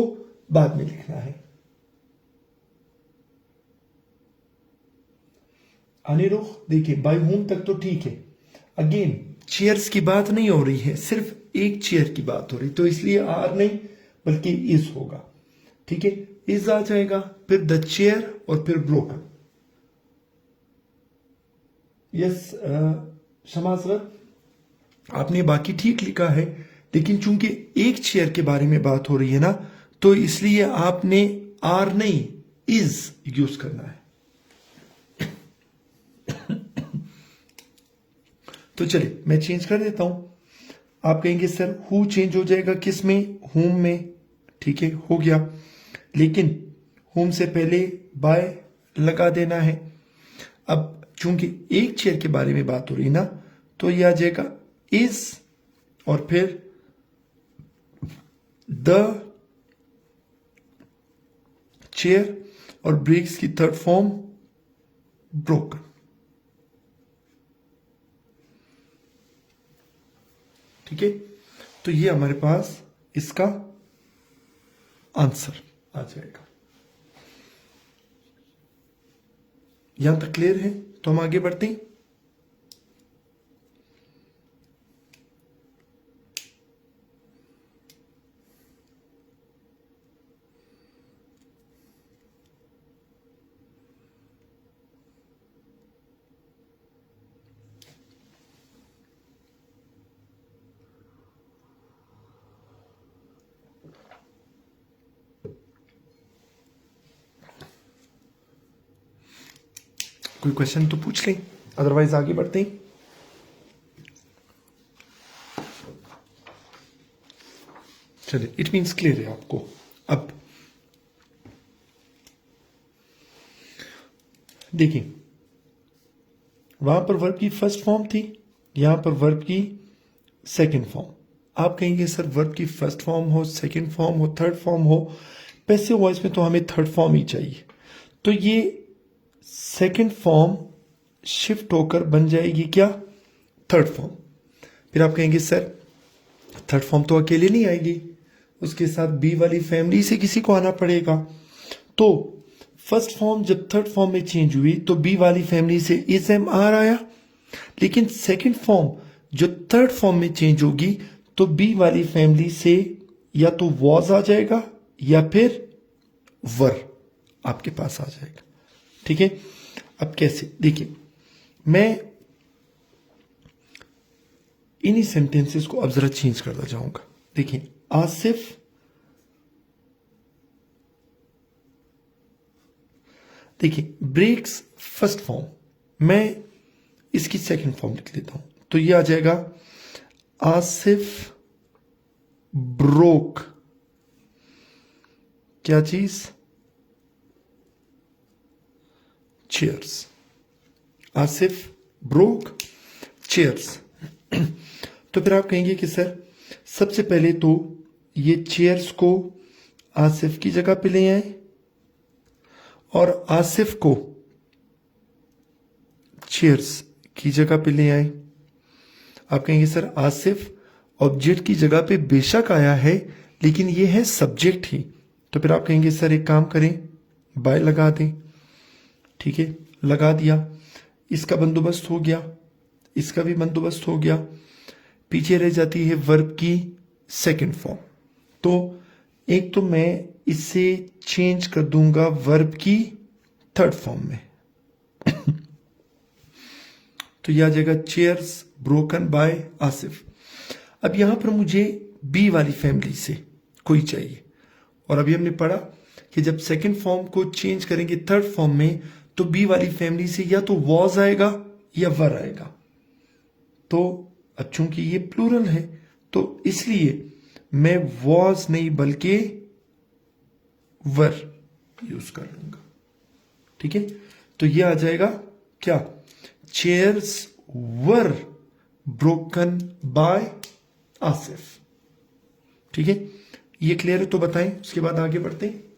बाद में लिखना है। अनिरुख, देखिए बाय होम तक तो ठीक है। अगेन चेयर्स की बात नहीं हो रही है, सिर्फ एक चेयर की बात हो रही, तो इसलिए आर नहीं बल्कि इज होगा, ठीक है। इज आ जाएगा, फिर द चेयर और फिर ब्रोकन। यस शमासर, आपने बाकी ठीक लिखा है, लेकिन चूंकि एक चेयर के बारे में बात हो रही है ना, तो इसलिए आपने आर नहीं इज यूज करना है। तो चलिए मैं चेंज कर देता हूं। आप कहेंगे सर हु चेंज हो जाएगा किस में, होम में, ठीक है, हो गया। लेकिन होम से पहले बाय लगा देना है। अब चूंकि एक चेयर के बारे में बात हो रही ना, तो यह आ जाएगा इज और फिर द चेयर और ब्रेक्स की थर्ड फॉर्म ब्रोकन, ठीक है। तो ये हमारे पास इसका आंसर आ जाएगा। यहां तक क्लियर है, तो हम आगे बढ़ते हैं। कोई क्वेश्चन तो पूछ लें, अदरवाइज आगे बढ़ते हैं। चलिए, इट मीन्स क्लियर है आपको। अब देखिए, वहां पर वर्ब की फर्स्ट फॉर्म थी, यहां पर वर्ब की सेकंड फॉर्म। आप कहेंगे सर वर्ब की फर्स्ट फॉर्म हो, सेकंड फॉर्म हो, थर्ड फॉर्म हो, पैसिव वॉइस में तो हमें थर्ड फॉर्म ही चाहिए। तो ये सेकंड फॉर्म शिफ्ट होकर बन जाएगी क्या, थर्ड फॉर्म। फिर आप कहेंगे सर थर्ड फॉर्म तो अकेले नहीं आएगी, उसके साथ बी वाली फैमिली से किसी को आना पड़ेगा। तो फर्स्ट फॉर्म जब थर्ड फॉर्म में चेंज हुई तो बी वाली फैमिली से इज एम आर आया, लेकिन सेकंड फॉर्म जो थर्ड फॉर्म में चेंज होगी तो बी वाली फैमिली से या तो वॉज आ जाएगा या फिर वर आपके पास आ जाएगा, ठीक है। अब कैसे, देखिए मैं इन्हीं सेंटेंसेस को अब जरा चेंज करता जाऊंगा। देखिए आसिफ देखिए ब्रेक्स फर्स्ट फॉर्म, मैं इसकी सेकंड फॉर्म लिख लेता हूं, तो ये आ जाएगा आसिफ ब्रोक क्या चीज, चेयर्स। Asif broke chairs. तो फिर आप कहेंगे कि सर सबसे पहले तो ये चेयर्स को आसिफ की जगह पे ले आए और आसिफ को चेयर्स की जगह पे ले आए। आप कहेंगे सर आसिफ ऑब्जेक्ट की जगह पे बेशक आया है, लेकिन ये है सब्जेक्ट ही। तो फिर आप कहेंगे सर एक काम करें, बाय लगा दें, ठीक है, लगा दिया। इसका बंदोबस्त हो गया, इसका भी बंदोबस्त हो गया। पीछे रह जाती है वर्ब की सेकंड फॉर्म। तो एक तो मैं इसे चेंज कर दूंगा वर्ब की थर्ड फॉर्म में। तो यह आ जाएगा चेयर्स ब्रोकन बाय आसिफ। अब यहां पर मुझे बी वाली फैमिली से कोई चाहिए, और अभी हमने पढ़ा कि जब सेकंड फॉर्म को चेंज करेंगे थर्ड फॉर्म में तो बी वाली फैमिली से या तो वॉज आएगा या वर आएगा। तो अब चूंकि ये प्लूरल है तो इसलिए मैं वॉज नहीं बल्कि वर यूज कर लूंगा। ठीक है, तो ये आ जाएगा क्या, chairs were broken by Asif. ठीक है, ये क्लियर है तो बताएं, उसके बाद आगे बढ़ते हैं।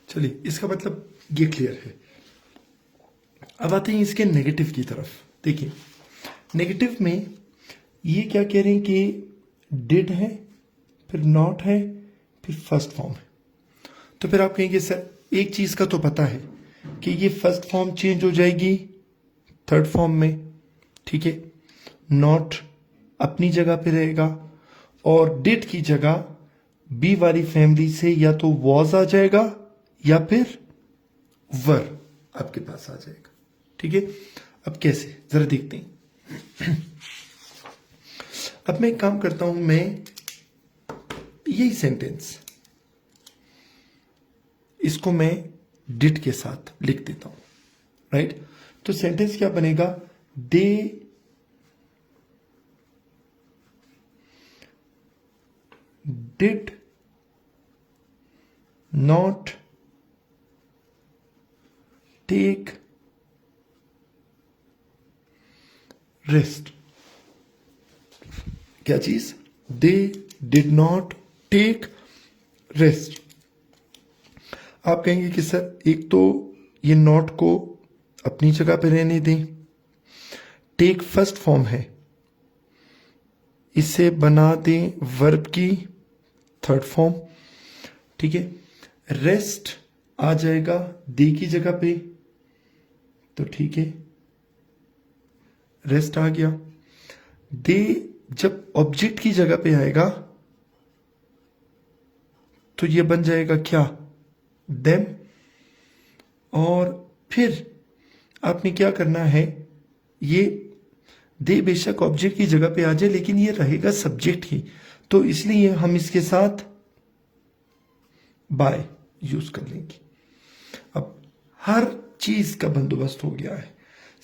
चलिए, इसका मतलब ये क्लियर है। अब आते हैं इसके नेगेटिव की तरफ। देखिए, नेगेटिव में ये क्या कह रहे हैं कि डिड है, फिर नॉट है, फिर फर्स्ट फॉर्म है। तो फिर आप कहेंगे सर एक चीज का तो पता है कि ये फर्स्ट फॉर्म चेंज हो जाएगी थर्ड फॉर्म में। ठीक है, नॉट अपनी जगह पे रहेगा और डिड की जगह बी वाली फैमिली से या तो वॉज आ जाएगा या फिर वर आपके पास आ जाएगा। ठीक है, अब कैसे जरा देखते हैं। अब मैं एक काम करता हूं, मैं यही सेंटेंस इसको मैं डिड के साथ लिख देता हूं, राइट। तो सेंटेंस क्या बनेगा, they did not take rest. क्या चीज, they did not take rest. आप कहेंगे कि सर एक तो ये नॉट को अपनी जगह पे रहने दें, टेक फर्स्ट फॉर्म है, इसे बना दें वर्ब की थर्ड फॉर्म। ठीक है, रेस्ट आ जाएगा दे की जगह पे, तो ठीक है रेस्ट आ गया। दे जब ऑब्जेक्ट की जगह पे आएगा तो ये बन जाएगा क्या, देम। और फिर आपने क्या करना है, ये दे बेशक ऑब्जेक्ट की जगह पे आ जाए लेकिन ये रहेगा सब्जेक्ट ही, तो इसलिए हम इसके साथ बाय यूज कर लेंगे। अब हर चीज का बंदोबस्त हो गया है,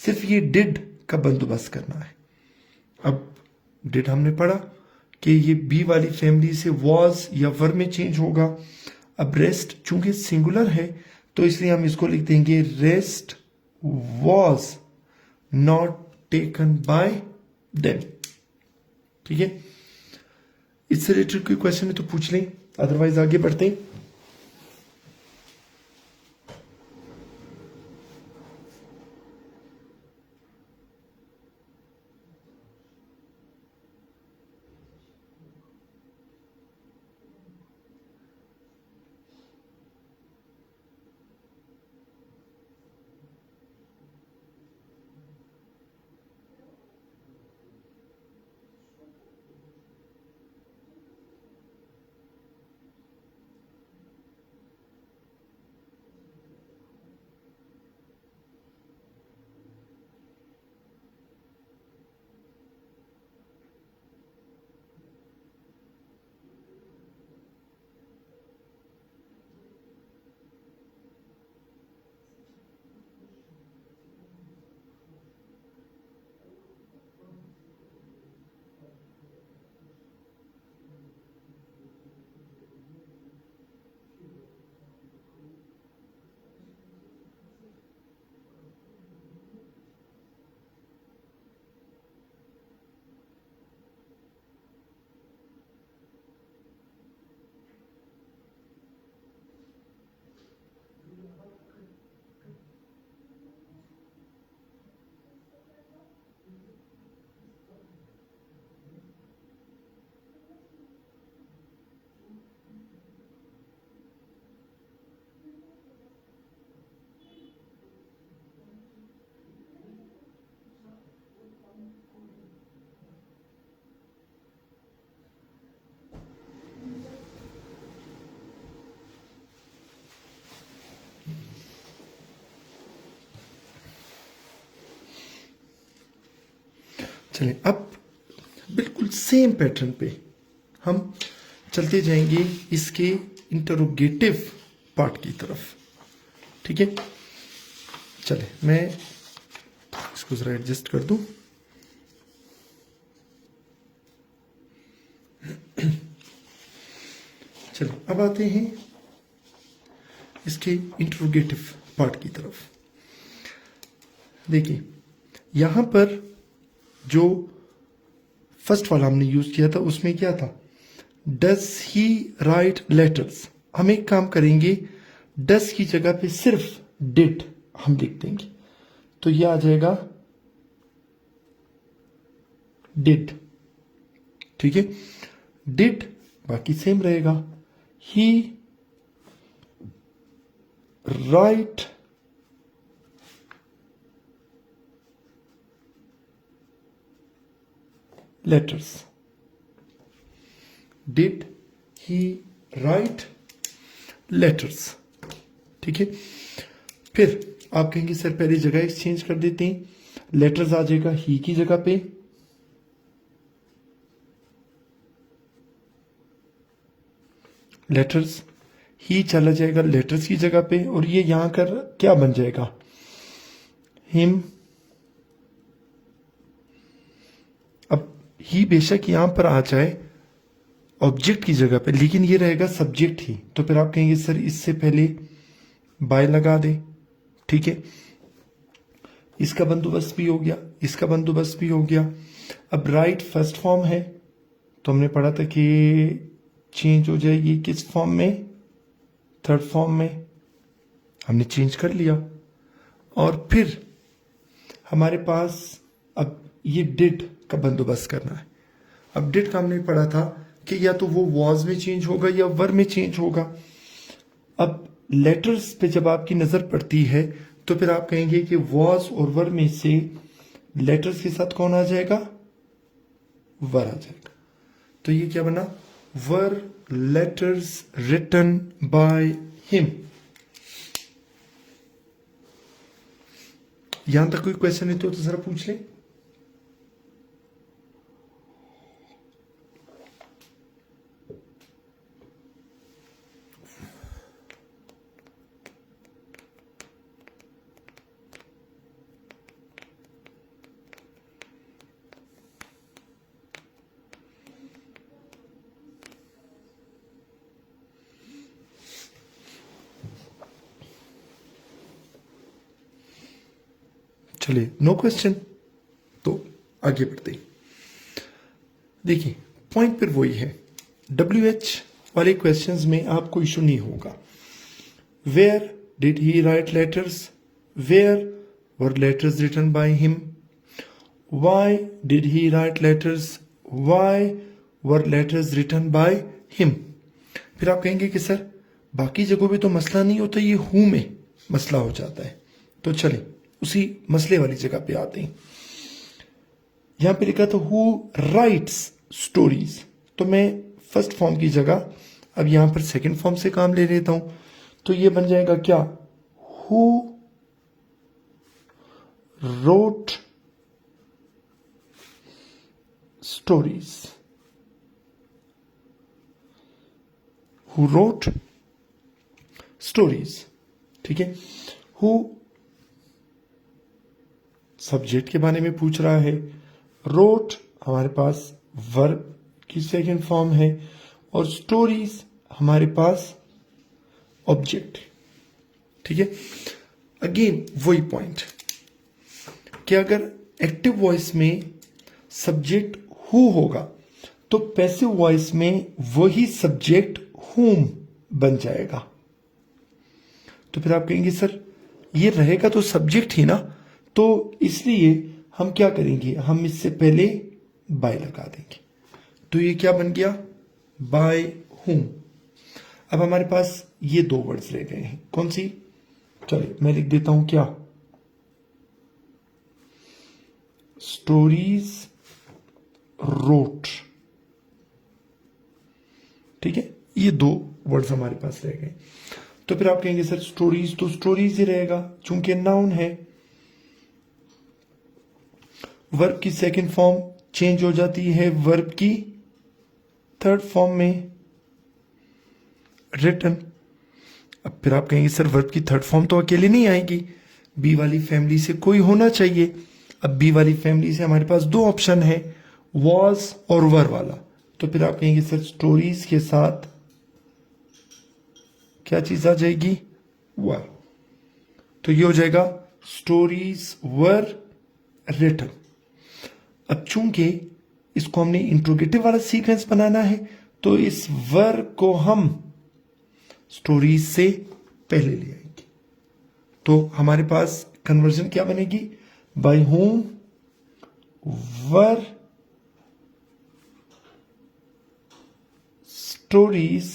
सिर्फ ये डिड का बंदोबस्त करना है। अब डिड हमने पढ़ा कि ये बी वाली फैमिली से वॉज या वर में चेंज होगा। अब रेस्ट चूंकि सिंगुलर है तो इसलिए हम इसको लिख देंगे rest was not taken by them. ठीक है, इससे रिलेटेड कोई क्वेश्चन है तो पूछ लें, अदरवाइज आगे बढ़ते हैं। चलें, अब बिल्कुल सेम पैटर्न पे हम चलते जाएंगे इसके इंटरोगेटिव पार्ट की तरफ। ठीक है, चले मैं इसको जरा एडजस्ट कर दूं। चलो अब आते हैं इसके इंटरोगेटिव पार्ट की तरफ। देखिए यहां पर जो फर्स्ट वाला हमने यूज किया था उसमें क्या था, डज ही राइट लेटर्स। हम एक काम करेंगे, डज की जगह पे सिर्फ डिड हम लिख देंगे, तो ये आ जाएगा डिड। ठीक है, डिड बाकी सेम रहेगा। He write letters, did he write letters. ठीक है, फिर आप कहेंगे सर पहली जगह एक्सचेंज कर देते हैं, लेटर्स आ जाएगा ही की जगह पे, लेटर्स ही चला जाएगा लेटर्स की जगह पे, और ये यहां कर क्या बन जाएगा, हिम। अब ही बेशक यहां पर आ जाए ऑब्जेक्ट की जगह पे, लेकिन ये रहेगा सब्जेक्ट ही, तो फिर आप कहेंगे सर इससे पहले बाय लगा दे। ठीक है, इसका बंदोबस्त भी हो गया, इसका बंदोबस्त भी हो गया। अब राइट फर्स्ट फॉर्म है, तो हमने पढ़ा था कि चेंज हो जाएगी किस फॉर्म में, थर्ड फॉर्म में, हमने चेंज कर लिया। और फिर हमारे पास अब ये डिड का बंदोबस्त करना है। अब डिड का हमने पढ़ा था कि या तो वो वॉज में चेंज होगा या वर में चेंज होगा। अब लेटर्स पे जब आपकी नजर पड़ती है तो फिर आप कहेंगे कि वॉज और वर में से लेटर्स के साथ कौन आ जाएगा, वर आ जाएगा। तो ये क्या बना, वर लेटर्स रिटन बाय हिम। यहां तक कोई क्वेश्चन है तो जरा पूछ ले। चलिए नो क्वेश्चन, तो आगे बढ़ते। देखिए पॉइंट फिर वही है, WH वाले क्वेश्चंस में आपको इशू नहीं होगा। Where did he write letters, where were letters written by him, why did he write letters, why were letters written by him. फिर आप कहेंगे कि सर बाकी जगहों पे तो मसला नहीं होता, ये हु में मसला हो जाता है। तो चलिए उसी मसले वाली जगह पे आते हैं। यहां पे लिखा था हु राइट्स स्टोरीज, तो मैं फर्स्ट फॉर्म की जगह अब यहां पर सेकंड फॉर्म से काम ले लेता हूं, तो ये बन जाएगा क्या, who wrote stories, who wrote stories. ठीक है, हु सब्जेक्ट के बारे में पूछ रहा है, रोट हमारे पास वर्ब की सेकंड फॉर्म है, और स्टोरीज हमारे पास ऑब्जेक्ट। ठीक है, अगेन वही पॉइंट कि अगर एक्टिव वॉइस में सब्जेक्ट हु होगा तो पैसिव वॉइस में वही सब्जेक्ट हुम बन जाएगा। तो फिर आप कहेंगे सर ये रहेगा तो सब्जेक्ट ही ना, तो इसलिए हम क्या करेंगे, हम इससे पहले बाय लगा देंगे, तो ये क्या बन गया, बाय हुम। अब हमारे पास ये दो वर्ड्स रह गए हैं, कौन सी, चलिए मैं लिख देता हूं क्या, स्टोरीज रोट। ठीक है, ये दो वर्ड्स हमारे पास रह गए। तो फिर आप कहेंगे सर स्टोरीज तो स्टोरीज ही रहेगा चूंकि नाउन है, वर्ब की सेकंड फॉर्म चेंज हो जाती है वर्ब की थर्ड फॉर्म में, रिटन। अब फिर आप कहेंगे सर वर्ब की थर्ड फॉर्म तो अकेले नहीं आएगी, बी वाली फैमिली से कोई होना चाहिए। अब बी वाली फैमिली से हमारे पास दो ऑप्शन है, वॉज और वर वाला। तो फिर आप कहेंगे सर स्टोरीज के साथ क्या चीज आ जाएगी, वर। तो ये हो जाएगा स्टोरीज वर रिटन। अब चूंकि इसको हमने इंट्रोगेटिव वाला सीक्वेंस बनाना है तो इस वर को हम स्टोरीज से पहले ले आएंगे। तो हमारे पास कन्वर्जन क्या बनेगी, by whom were stories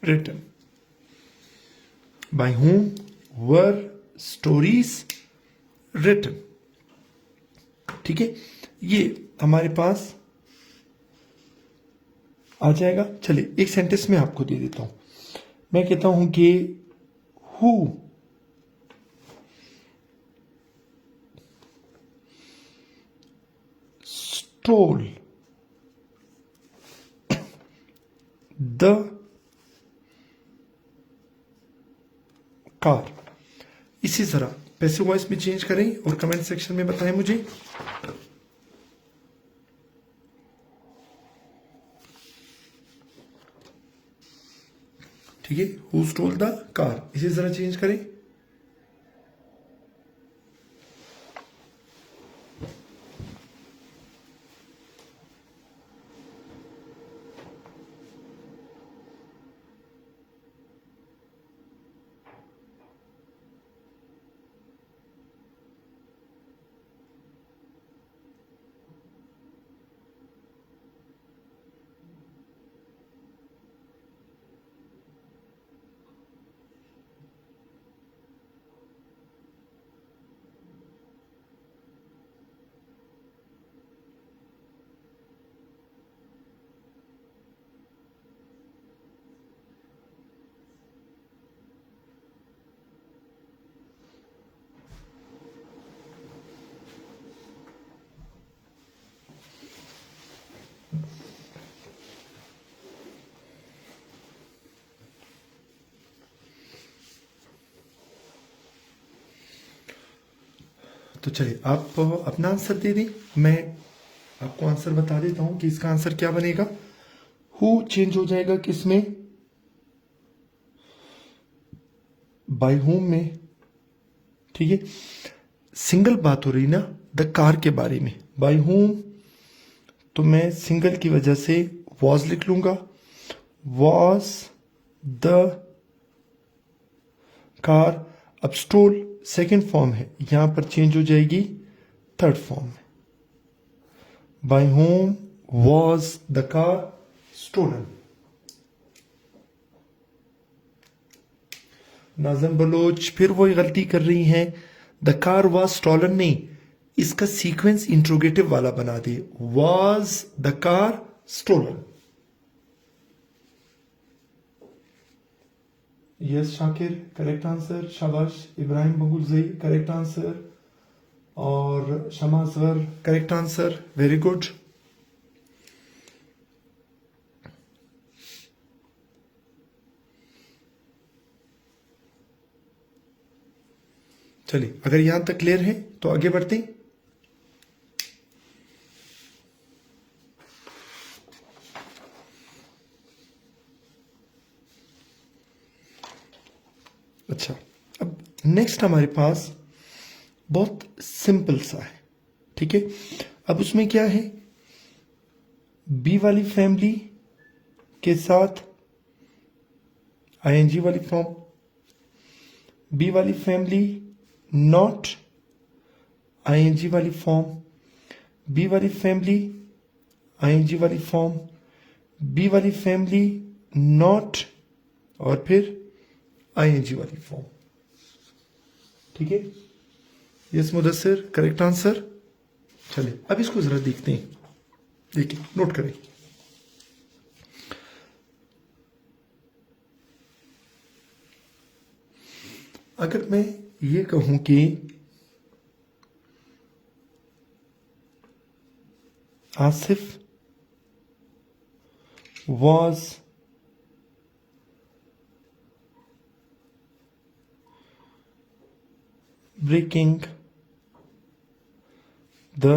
written, by whom were stories written। ठीक है, ये हमारे पास आ जाएगा। चलिए एक सेंटेंस में आपको दे देता हूं। मैं कहता हूं कि who stole the कार। इसी तरह पैसिव वॉइस में चेंज करें और कमेंट सेक्शन में बताएं मुझे। ठीक है, हु स्टोल द कार, इसी तरह चेंज करें। तो चलिए आप अपना आंसर दे दें, मैं आपको आंसर बता देता हूं कि इसका आंसर क्या बनेगा। हु चेंज हो जाएगा किसमें, बाय होम में। ठीक है, सिंगल बात हो रही ना द कार के बारे में, बाय होम तो मैं सिंगल की वजह से वॉज लिख लूंगा, वॉज द कार। अब स्टोल सेकेंड फॉर्म है, यहां पर चेंज हो जाएगी थर्ड फॉर्म में, by whom was the car stolen. Nazam Baloch फिर वही गलती कर रही हैं, द कार वॉज स्टोलन नहीं, इसका सीक्वेंस इंट्रोगेटिव वाला बना दे, was the car stolen. Yes Shakir correct answer, शाबाश। इब्राहिम बगुलजई करेक्ट आंसर, और Shama Asghar correct answer, very good. चलिए अगर यहां तक क्लियर है तो आगे बढ़ते हैं। अच्छा, अब नेक्स्ट हमारे पास बहुत सिंपल सा है। ठीक है, अब उसमें क्या है, बी वाली फैमिली के साथ आईएनजी वाली फॉर्म, बी वाली फैमिली नॉट आईएनजी वाली फॉर्म, बी वाली फैमिली आईएनजी वाली फॉर्म, बी वाली फैमिली नॉट, और फिर आईएनजी वाली फॉर्म। ठीक है, यस मुदस्सिर करेक्ट आंसर। चलिए अब इसको जरा देखते हैं, देखिए नोट करें। अगर मैं ये कहूं कि Asif was breaking the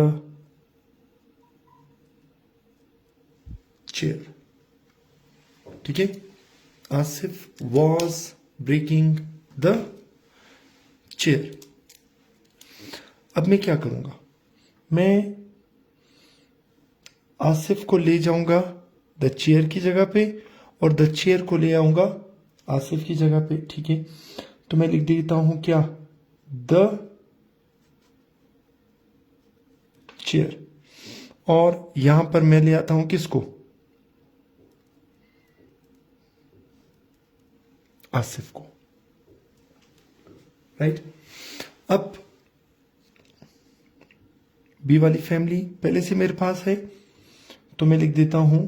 chair, ठीक है, Asif was breaking the chair। अब मैं क्या करूंगा, मैं आसिफ को ले जाऊंगा द चेयर की जगह पे और द चेयर को ले आऊंगा आसिफ की जगह पे, ठीक है। तो मैं लिख देता हूं क्या, द चेयर, और यहां पर मैं ले आता हूं किसको, आसिफ को, राइट। अब बी वाली फैमिली पहले से मेरे पास है, तो मैं लिख देता हूं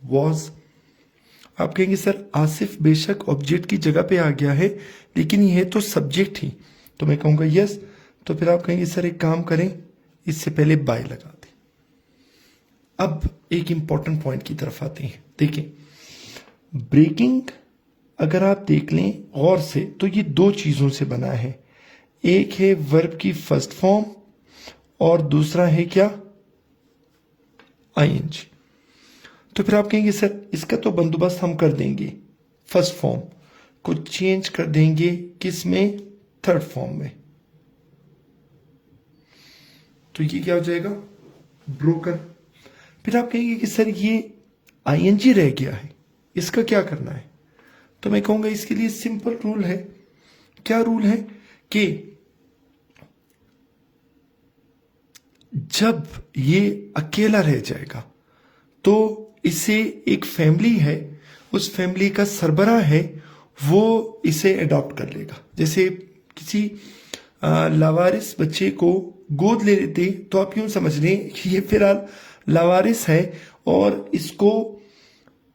was। आप कहेंगे सर आसिफ बेशक ऑब्जेक्ट की जगह पे आ गया है, लेकिन यह तो सब्जेक्ट ही, तो मैं कहूंगा यस। तो फिर आप कहेंगे सर एक काम करें, इससे पहले बाय लगा दें। अब एक इंपॉर्टेंट पॉइंट की तरफ आते हैं। देखिए, ब्रेकिंग अगर आप देख लें गौर से तो ये दो चीजों से बना है, एक है वर्ब की फर्स्ट फॉर्म और दूसरा है क्या, आईएनजी। तो फिर आप कहेंगे सर इसका तो बंदोबस्त हम कर देंगे, फर्स्ट फॉर्म को चेंज कर देंगे किस में, थर्ड फॉर्म में। तो ये क्या हो जाएगा, ब्रोकन। फिर आप कहेंगे कि सर ये आईएनजी रह गया है, इसका क्या करना है। तो मैं कहूंगा इसके लिए सिंपल रूल है। क्या रूल है कि जब ये अकेला रह जाएगा तो इसे एक फैमिली है, उस फैमिली का सरबराह है, वो इसे अडॉप्ट कर लेगा। जैसे किसी लावारिस बच्चे को गोद ले लेते तो आप यूं समझ लें कि ये फिलहाल लावारिस है और इसको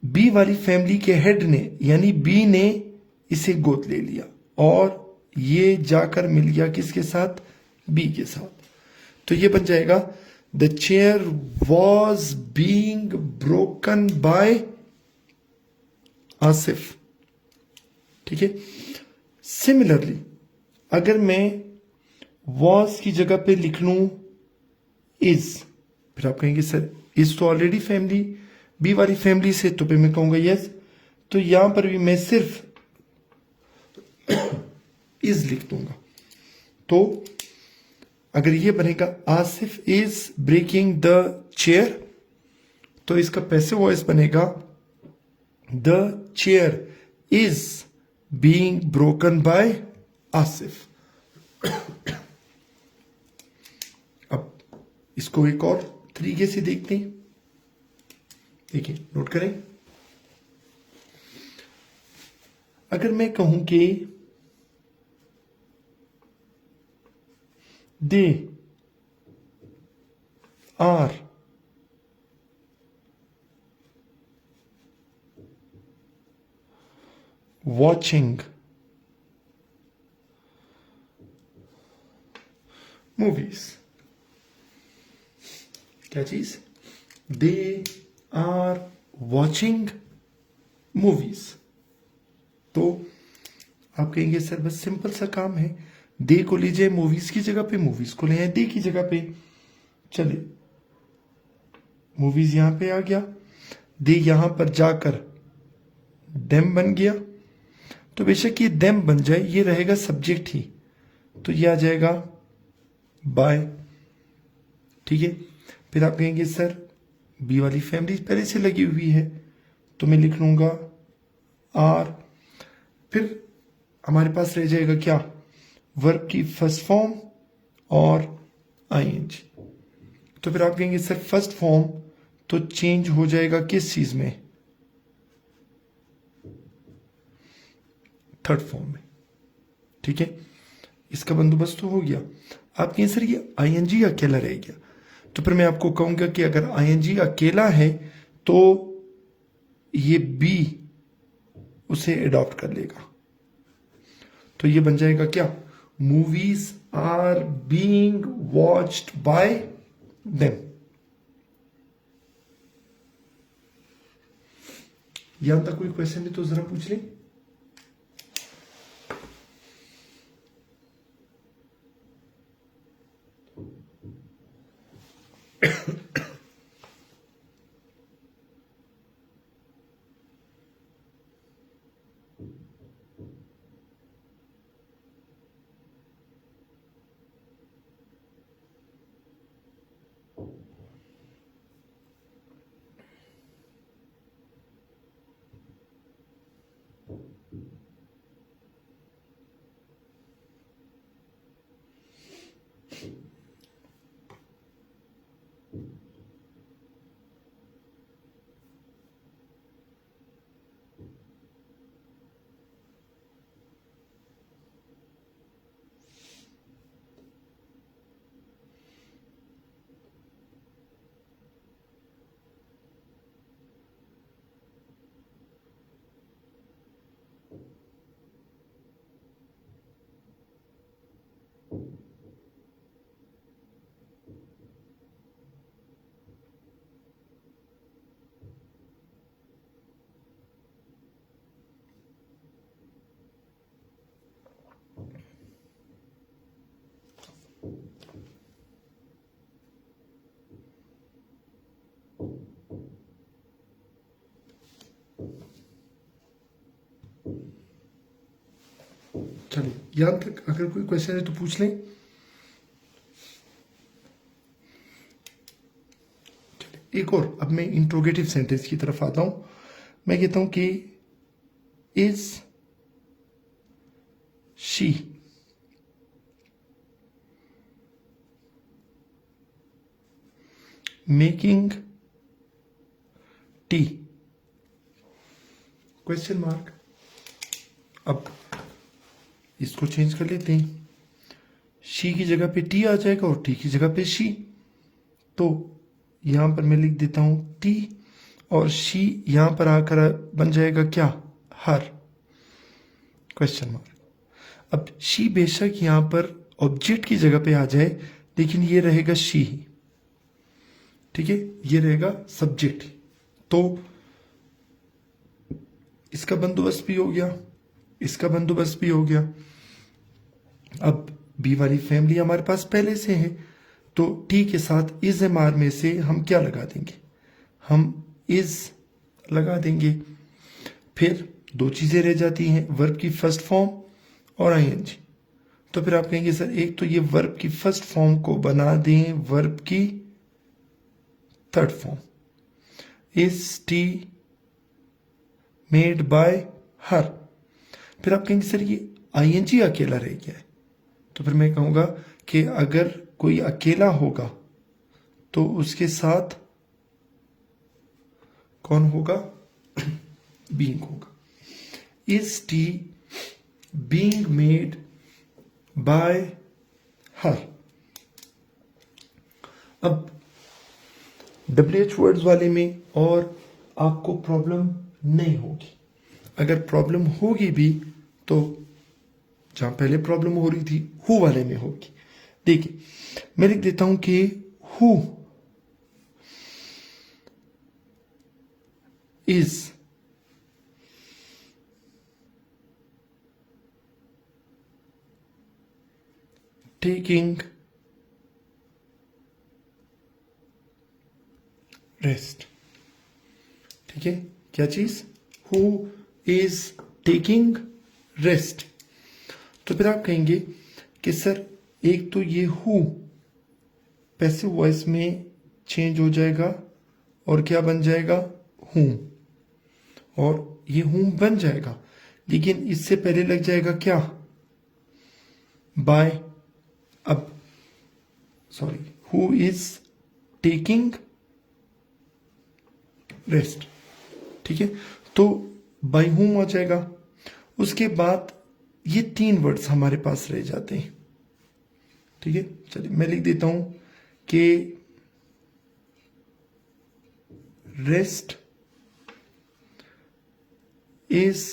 बी वाली फैमिली के हेड ने यानी बी ने इसे गोद ले लिया और ये जाकर मिल गया किसके साथ, बी के साथ। तो ये बन जाएगा the chair was being broken by Asif, ठीक है। सिमिलरली अगर मैं वॉज की जगह पे लिख लूं इज, फिर आप कहेंगे सर इज तो ऑलरेडी फैमिली बी वाली फैमिली से, तो फिर मैं कहूंगा यस। तो यहां पर भी मैं सिर्फ इज लिख दूंगा। तो अगर ये बनेगा Asif is breaking the chair, तो इसका पैसिव वॉइस बनेगा the chair is being broken by Asif. अब इसको एक और तरीके से देखते हैं। देखिए, नोट करें, अगर मैं कहूं कि दे आर वॉचिंग मूवीज, क्या चीज, दे आर वॉचिंग मूवीज। तो आप कहेंगे सर बस सिंपल सा काम है, दे को ले जाए मूवीज की जगह पे, मूवीज को ले आए दे की जगह पे। चले, मूवीज यहां पे आ गया, दे यहां पर जाकर देम बन गया। तो बेशक ये देम बन जाए, ये रहेगा सब्जेक्ट ही, तो ये आ जाएगा बाय, ठीक है। फिर आप कहेंगे सर बी वाली फैमिली पहले से लगी हुई है, तो मैं लिख लूंगा आर। फिर हमारे पास रह जाएगा क्या, वर्ब की फर्स्ट फॉर्म और आईएनजी। तो फिर आप कहेंगे सर फर्स्ट फॉर्म तो चेंज हो जाएगा किस चीज में, थर्ड फॉर्म में, ठीक है। इसका बंदोबस्त तो हो गया। आप कहें सर ये आईएनजी अकेला रह गया, तो फिर मैं आपको कहूंगा कि अगर आईएनजी अकेला है तो ये बी उसे अडॉप्ट कर लेगा। तो ये बन जाएगा क्या? Movies are being watched by them. यहां तक कोई क्वेश्चन है तो जरा पूछ लें। चलिए, यहां तक अगर कोई क्वेश्चन है तो पूछ लें। एक और, अब मैं इंट्रोगेटिव सेंटेंस की तरफ आता हूं। मैं कहता हूं कि is she making tea? Question mark. अब इसको चेंज कर लेते हैं, शी की जगह पे टी आ जाएगा और टी की जगह पे शी। तो यहां पर मैं लिख देता हूं टी, और शी यहां पर आकर बन जाएगा क्या? हर। Question mark. अब शी बेशक यहां पर ऑब्जेक्ट की जगह पे आ जाए, लेकिन ये रहेगा शी ही, ठीक है, ये रहेगा सब्जेक्ट। तो इसका बंदोबस्त भी हो गया, इसका बंदोबस्त भी हो गया। अब बी वाली फैमिली हमारे पास पहले से है, तो टी के साथ इज एम आर में से हम क्या लगा देंगे? हम इज लगा देंगे। फिर दो चीजें रह जाती हैं, वर्ब की फर्स्ट फॉर्म और आईएनजी। तो फिर आप कहेंगे सर एक तो ये वर्ब की फर्स्ट फॉर्म को बना दें वर्ब की third form, is T made by हर। फिर आप कहेंगे सर ये आईएनजी अकेला रह गया है। तो फिर मैं कहूंगा कि अगर कोई अकेला होगा तो उसके साथ कौन होगा? बीइंग होगा। Is T being made by हर। अब WH वर्ड्स वाले में और आपको प्रॉब्लम नहीं होगी। अगर प्रॉब्लम होगी भी तो जहां पहले प्रॉब्लम हो रही थी हु वाले में होगी। देखिए, मैं लिख देता हूं कि हु इज टेकिंग रेस्ट। ठीक है, क्या चीज? Who is taking rest. तो फिर आप कहेंगे कि सर एक तो ये हु पैसिव वॉइस में चेंज हो जाएगा और क्या बन जाएगा? हूं। और ये हूं बन जाएगा, लेकिन इससे पहले लग जाएगा क्या? बाय। अब sorry, who is taking rest. ठीक है, तो बाय हुम आ जाएगा। उसके बाद ये तीन वर्ड्स हमारे पास रह जाते हैं। ठीक है, चलिए मैं लिख देता हूं कि रेस्ट इज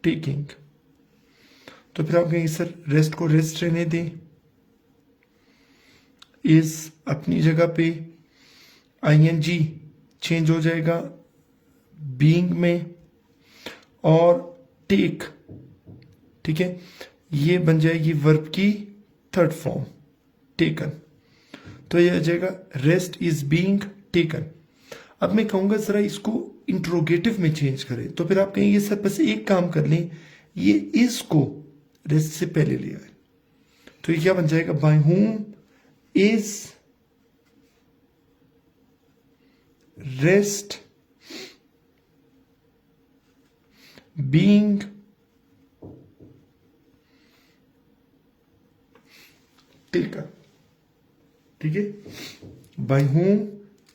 टेकिंग। तो फिर आप कहेंगे सर रेस्ट को रेस्ट रहने दें, इज अपनी जगह पे, आईएनजी चेंज हो जाएगा बीइंग में, और टेक, ठीक है, ये बन जाएगी वर्ब की थर्ड फॉर्म टेकन। तो ये आ जाएगा रेस्ट इज बीइंग टेकन। अब मैं कहूंगा जरा इसको इंट्रोगेटिव में चेंज करें, तो फिर आप कहेंगे सर बस एक काम कर लें, ये इज को रेस्ट से पहले ले आए, तो ये क्या बन जाएगा, by whom is rest being taken. ठीक है, by whom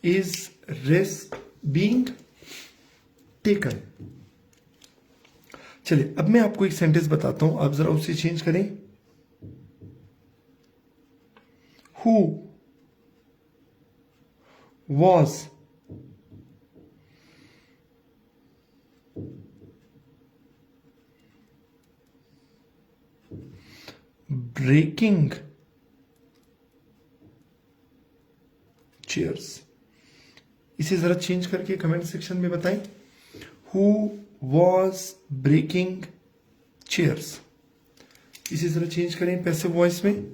is rest being taken. चलिए अब मैं आपको एक सेंटेंस बताता हूं, आप जरा उसे चेंज करें। Who was breaking chairs. इसे जरा चेंज करके कमेंट सेक्शन में बताएं। हु वॉज ब्रेकिंग चेयर्स, इसे जरा चेंज करें पैसिव वॉइस में।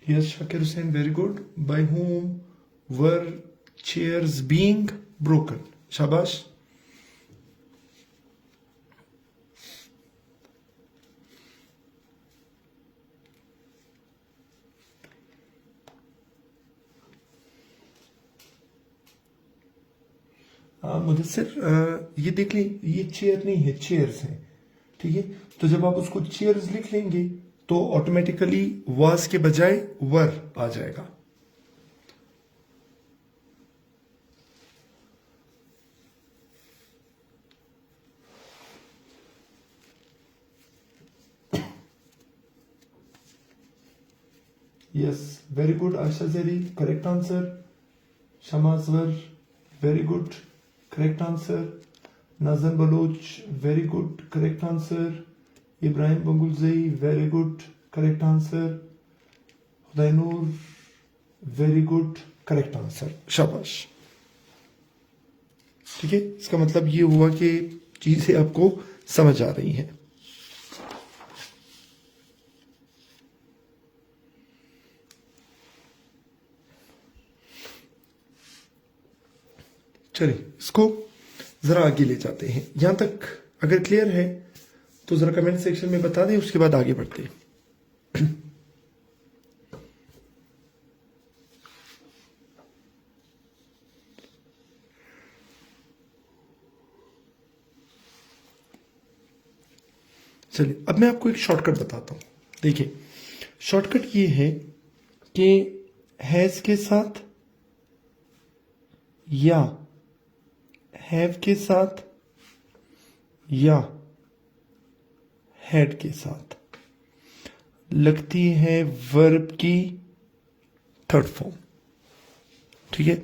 Yes, Shakir Hussain, very good. By whom were chairs being broken? शाबाश। मुदस्सिर ये देख लें, ये चेयर नहीं है, चेयर्स हैं, ठीक है। तो जब आप उसको चेयर्स लिख लेंगे तो ऑटोमेटिकली वाज के बजाय वर आ जाएगा। Yes, very good Asha Jeri, correct answer. शमाजवर, very good, correct answer. Nazan Baloch, very good, correct answer. Ibrahim Bangulzai, very good, correct answer. Khudainoor, very good, correct answer, शाबाश। ठीक है, इसका मतलब ये हुआ कि चीजें आपको समझ आ रही हैं। चलिए इसको जरा आगे ले जाते हैं। यहां तक अगर क्लियर है तो जरा कमेंट सेक्शन में बता दें, उसके बाद आगे बढ़ते हैं। चलिए अब मैं आपको एक शॉर्टकट बताता हूं। देखिए शॉर्टकट ये है कि हैज के साथ या हैव के साथ या हैड के साथ लगती है वर्ब की थर्ड फॉर्म। ठीक है,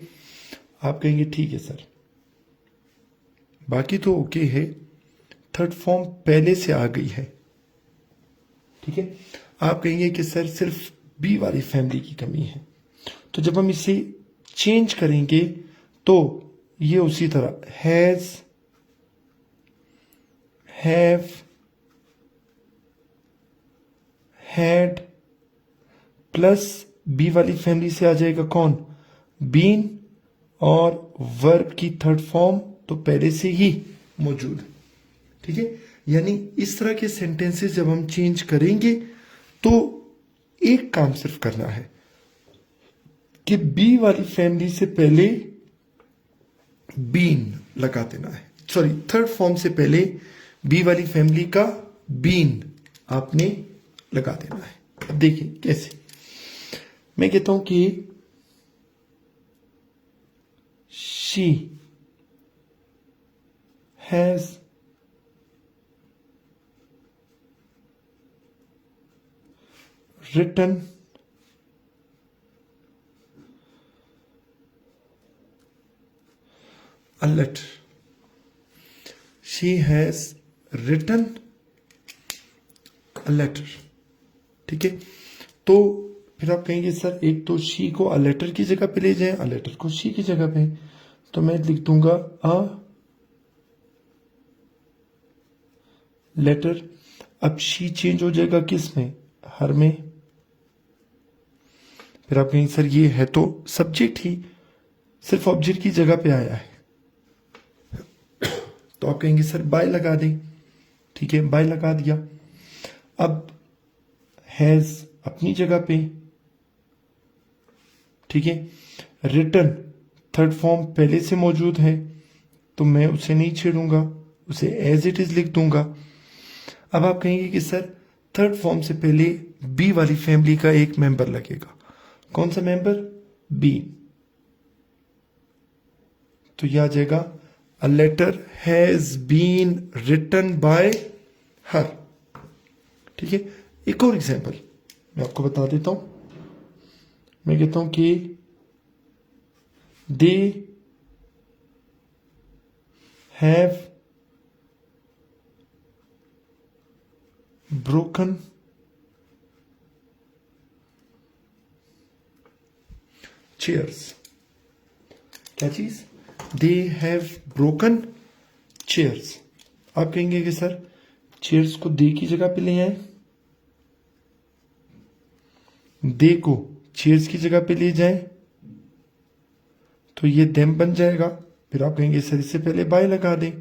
आप कहेंगे ठीक है सर, बाकी तो ओके है, थर्ड फॉर्म पहले से आ गई है। ठीक है, आप कहेंगे कि सर सिर्फ बी वाली फैमिली की कमी है। तो जब हम इसे चेंज करेंगे तो ये उसी तरह has, have, had plus be वाली फैमिली से आ जाएगा कौन, बीन, और वर्ब की थर्ड फॉर्म तो पहले से ही मौजूद है। ठीक है, यानी इस तरह के सेंटेंसेस जब हम चेंज करेंगे तो एक काम सिर्फ करना है कि बी वाली फैमिली से पहले बीन लगा देना है, सॉरी थर्ड फॉर्म से पहले बी वाली फैमिली का बीन आपने लगा देना है। अब देखिए कैसे, मैं कहता हूं कि she has written a letter. She has written a letter. ठीक है, तो फिर आप कहेंगे सर एक तो शी को अ लेटर की जगह पे ले जाएं, अ लेटर को शी की जगह पे, तो मैं लिख दूंगा अ लेटर। अब शी चेंज हो जाएगा किस में, हर में। फिर आप कहेंगे सर ये है तो सब्जेक्ट ही, सिर्फ ऑब्जेक्ट की जगह पे आया है, तो आप कहेंगे सर बाय लगा दें। ठीक है, बाय लगा दिया। अब हैज अपनी जगह पे, ठीक है, रिटन थर्ड फॉर्म पहले से मौजूद है तो मैं उसे नहीं छेड़ूंगा, उसे एज इट इज लिख दूंगा। अब आप कहेंगे कि सर थर्ड फॉर्म से पहले बी वाली फैमिली का एक मेंबर लगेगा, कौन सा मेंबर, बी, तो यह आ जाएगा a letter has been written by her. ठीक है, एक और एग्जांपल मैं आपको बता देता हूं, मैं कहता हूं कि दे हैव ब्रोकन चेयर्स। क्या चीज, दे हैव ब्रोकन चेयर्स। आप कहेंगे कि सर चेयर्स को दे की जगह पे ले आए, दे को चेयर्स की जगह पे ले जाए तो ये देम बन जाएगा। फिर आप कहेंगे सर इससे पहले बाय लगा दें,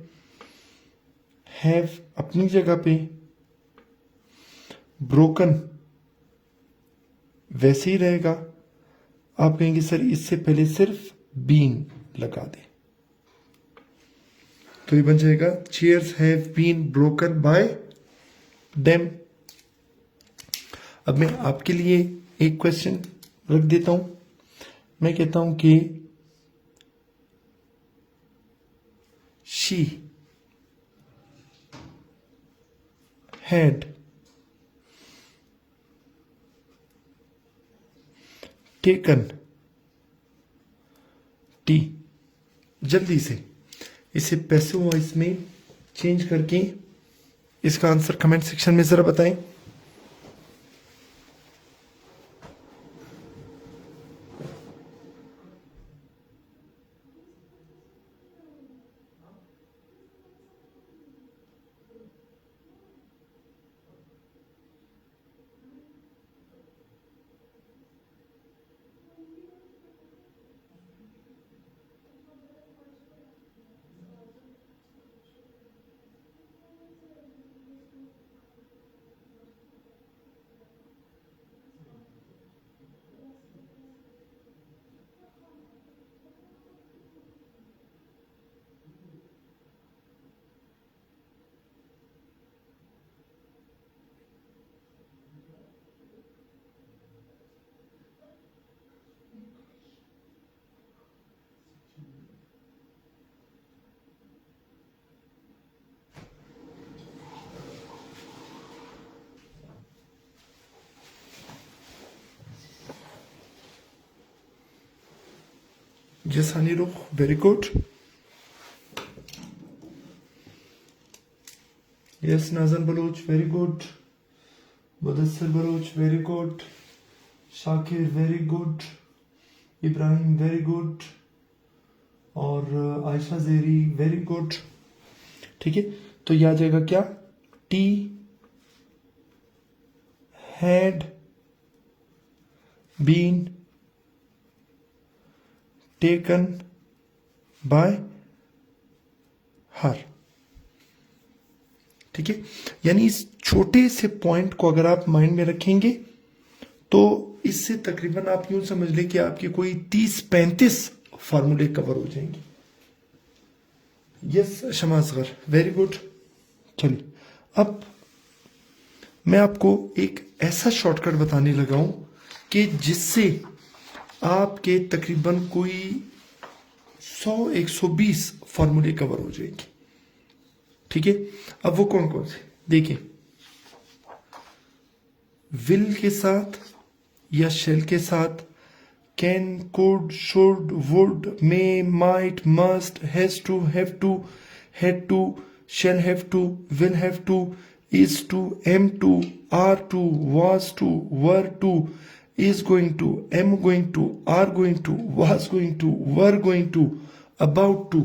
हैव अपनी जगह पे, ब्रोकन वैसे ही रहेगा। आप कहेंगे सर इससे पहले सिर्फ बीन लगा दें, तो ये बन जाएगा chairs have been broken by them. अब मैं आपके लिए एक क्वेश्चन रख देता हूं, मैं कहता हूं कि शी हैड टेकन टी। जल्दी से इसे पैसिव वॉइस में चेंज करके इसका आंसर कमेंट सेक्शन में जरा बताएं। Yes, Anirudh, very good. Yes, Nazan Baloch, very good. Mudassir Baloch, very good. Shakir, very good. Ibrahim, very good. और आयशा जेरी, वेरी गुड. ठीक है, तो ये आ जाएगा क्या? Tea had been taken by her. ठीक है, यानी इस छोटे से पॉइंट को अगर आप माइंड में रखेंगे तो इससे तकरीबन आप यूं समझ लें कि आपके कोई 30-35 फॉर्मूले कवर हो जाएंगे. यस शमासगर, वेरी गुड. चलिए, अब मैं आपको एक ऐसा शॉर्टकट बताने लगा हूं कि जिससे आपके तकरीबन कोई 100-120 फॉर्मूले कवर हो जाएंगे. ठीक है, अब वो कौन कौन से देखिए. विल के साथ या शेल के साथ can, could, should, would, may, might, must, has to, have to, had to, shall have to, will have to, is to, am to, are to, was to, were to, is going to, am going to, are going to, was going to, were going to, about to.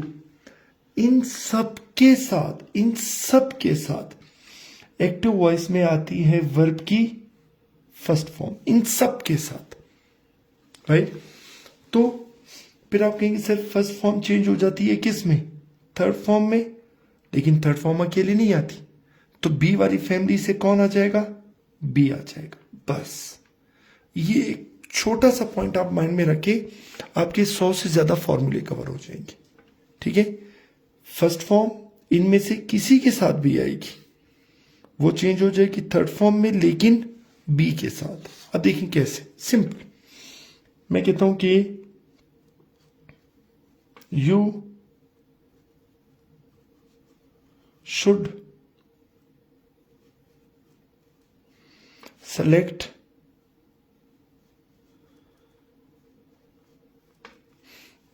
इन सब के साथ active voice में आती है verb की first form. इन सब के साथ, राइट. तो फिर आप कहेंगे सर फर्स्ट फॉर्म चेंज हो जाती है किस में? थर्ड फॉर्म में. लेकिन थर्ड फॉर्म अकेले नहीं आती, तो बी वाली फैमिली से कौन आ जाएगा? बी आ जाएगा. बस ये एक छोटा सा पॉइंट आप माइंड में रखें, आपके 100 से ज्यादा फॉर्मूले कवर हो जाएंगे. ठीक है, फर्स्ट फॉर्म इनमें से किसी के साथ भी आएगी, वो चेंज हो जाएगी थर्ड फॉर्म में, लेकिन बी के साथ. अब देखें कैसे. सिंपल, मैं कहता हूं कि you should select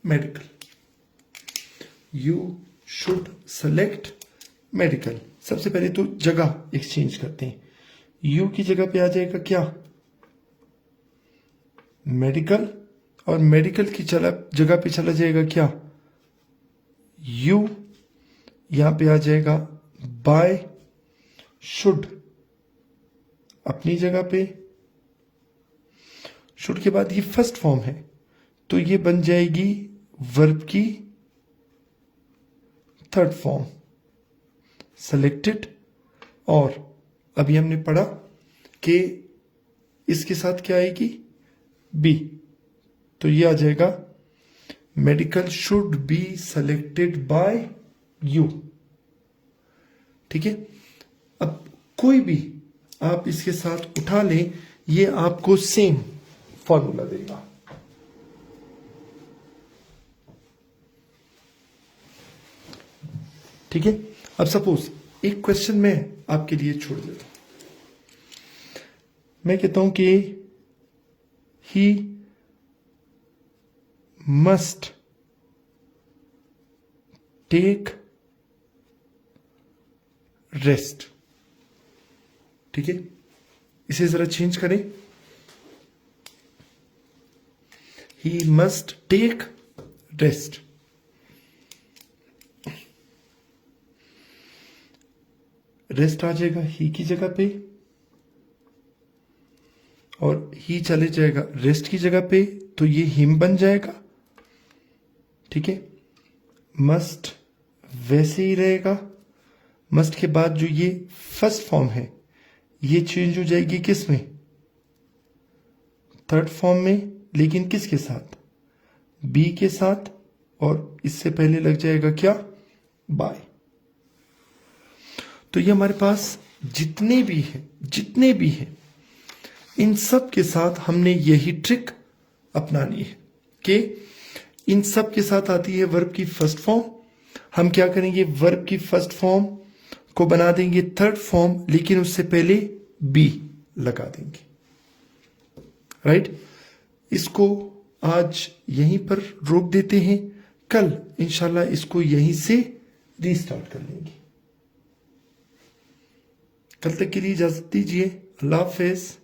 medical. You should select medical. सबसे पहले तो जगह एक्सचेंज करते हैं. यू की जगह पे आ जाएगा क्या? मेडिकल. और मेडिकल की जगह पे चला जाएगा क्या? यू. यहां पे आ जाएगा बाय. शुड अपनी जगह पे. शुड के बाद ये फर्स्ट फॉर्म है, तो ये बन जाएगी वर्ब की थर्ड फॉर्म, सेलेक्टेड. और अभी हमने पढ़ा कि इसके साथ क्या आएगी? बी. तो ये आ जाएगा medical should be selected bye you. ठीक है, अब कोई भी आप इसके साथ उठा लें, ये आपको सेम फॉर्मूला देगा. ठीक है, अब सपोज एक क्वेश्चन मैं आपके लिए छोड़ देता हूं. मैं कहता हूं कि ही मस्ट टेक रेस्ट. ठीक है, इसे जरा चेंज करें. He must take rest. Rest आ जाएगा ही की जगह पे, और ही चले जाएगा रेस्ट की जगह पे, तो ये हिम बन जाएगा. ठीक है, मस्ट वैसे ही रहेगा. मस्ट के बाद जो ये फर्स्ट फॉर्म है, ये चेंज हो जाएगी किस में? थर्ड फॉर्म में. लेकिन किसके साथ? बी के साथ. और इससे पहले लग जाएगा क्या? बाय. तो ये हमारे पास जितने भी हैं इन सब के साथ हमने यही ट्रिक अपनानी है कि इन सब के साथ आती है वर्ब की फर्स्ट फॉर्म. हम क्या करेंगे? वर्ब की फर्स्ट फॉर्म को बना देंगे थर्ड फॉर्म, लेकिन उससे पहले बी लगा देंगे. राइट. इसको आज यहीं पर रोक देते हैं, कल इंशाल्लाह इसको यहीं से रीस्टार्ट कर लेंगे। कल तक के लिए इजाजत दीजिए। अल्लाह हाफिज।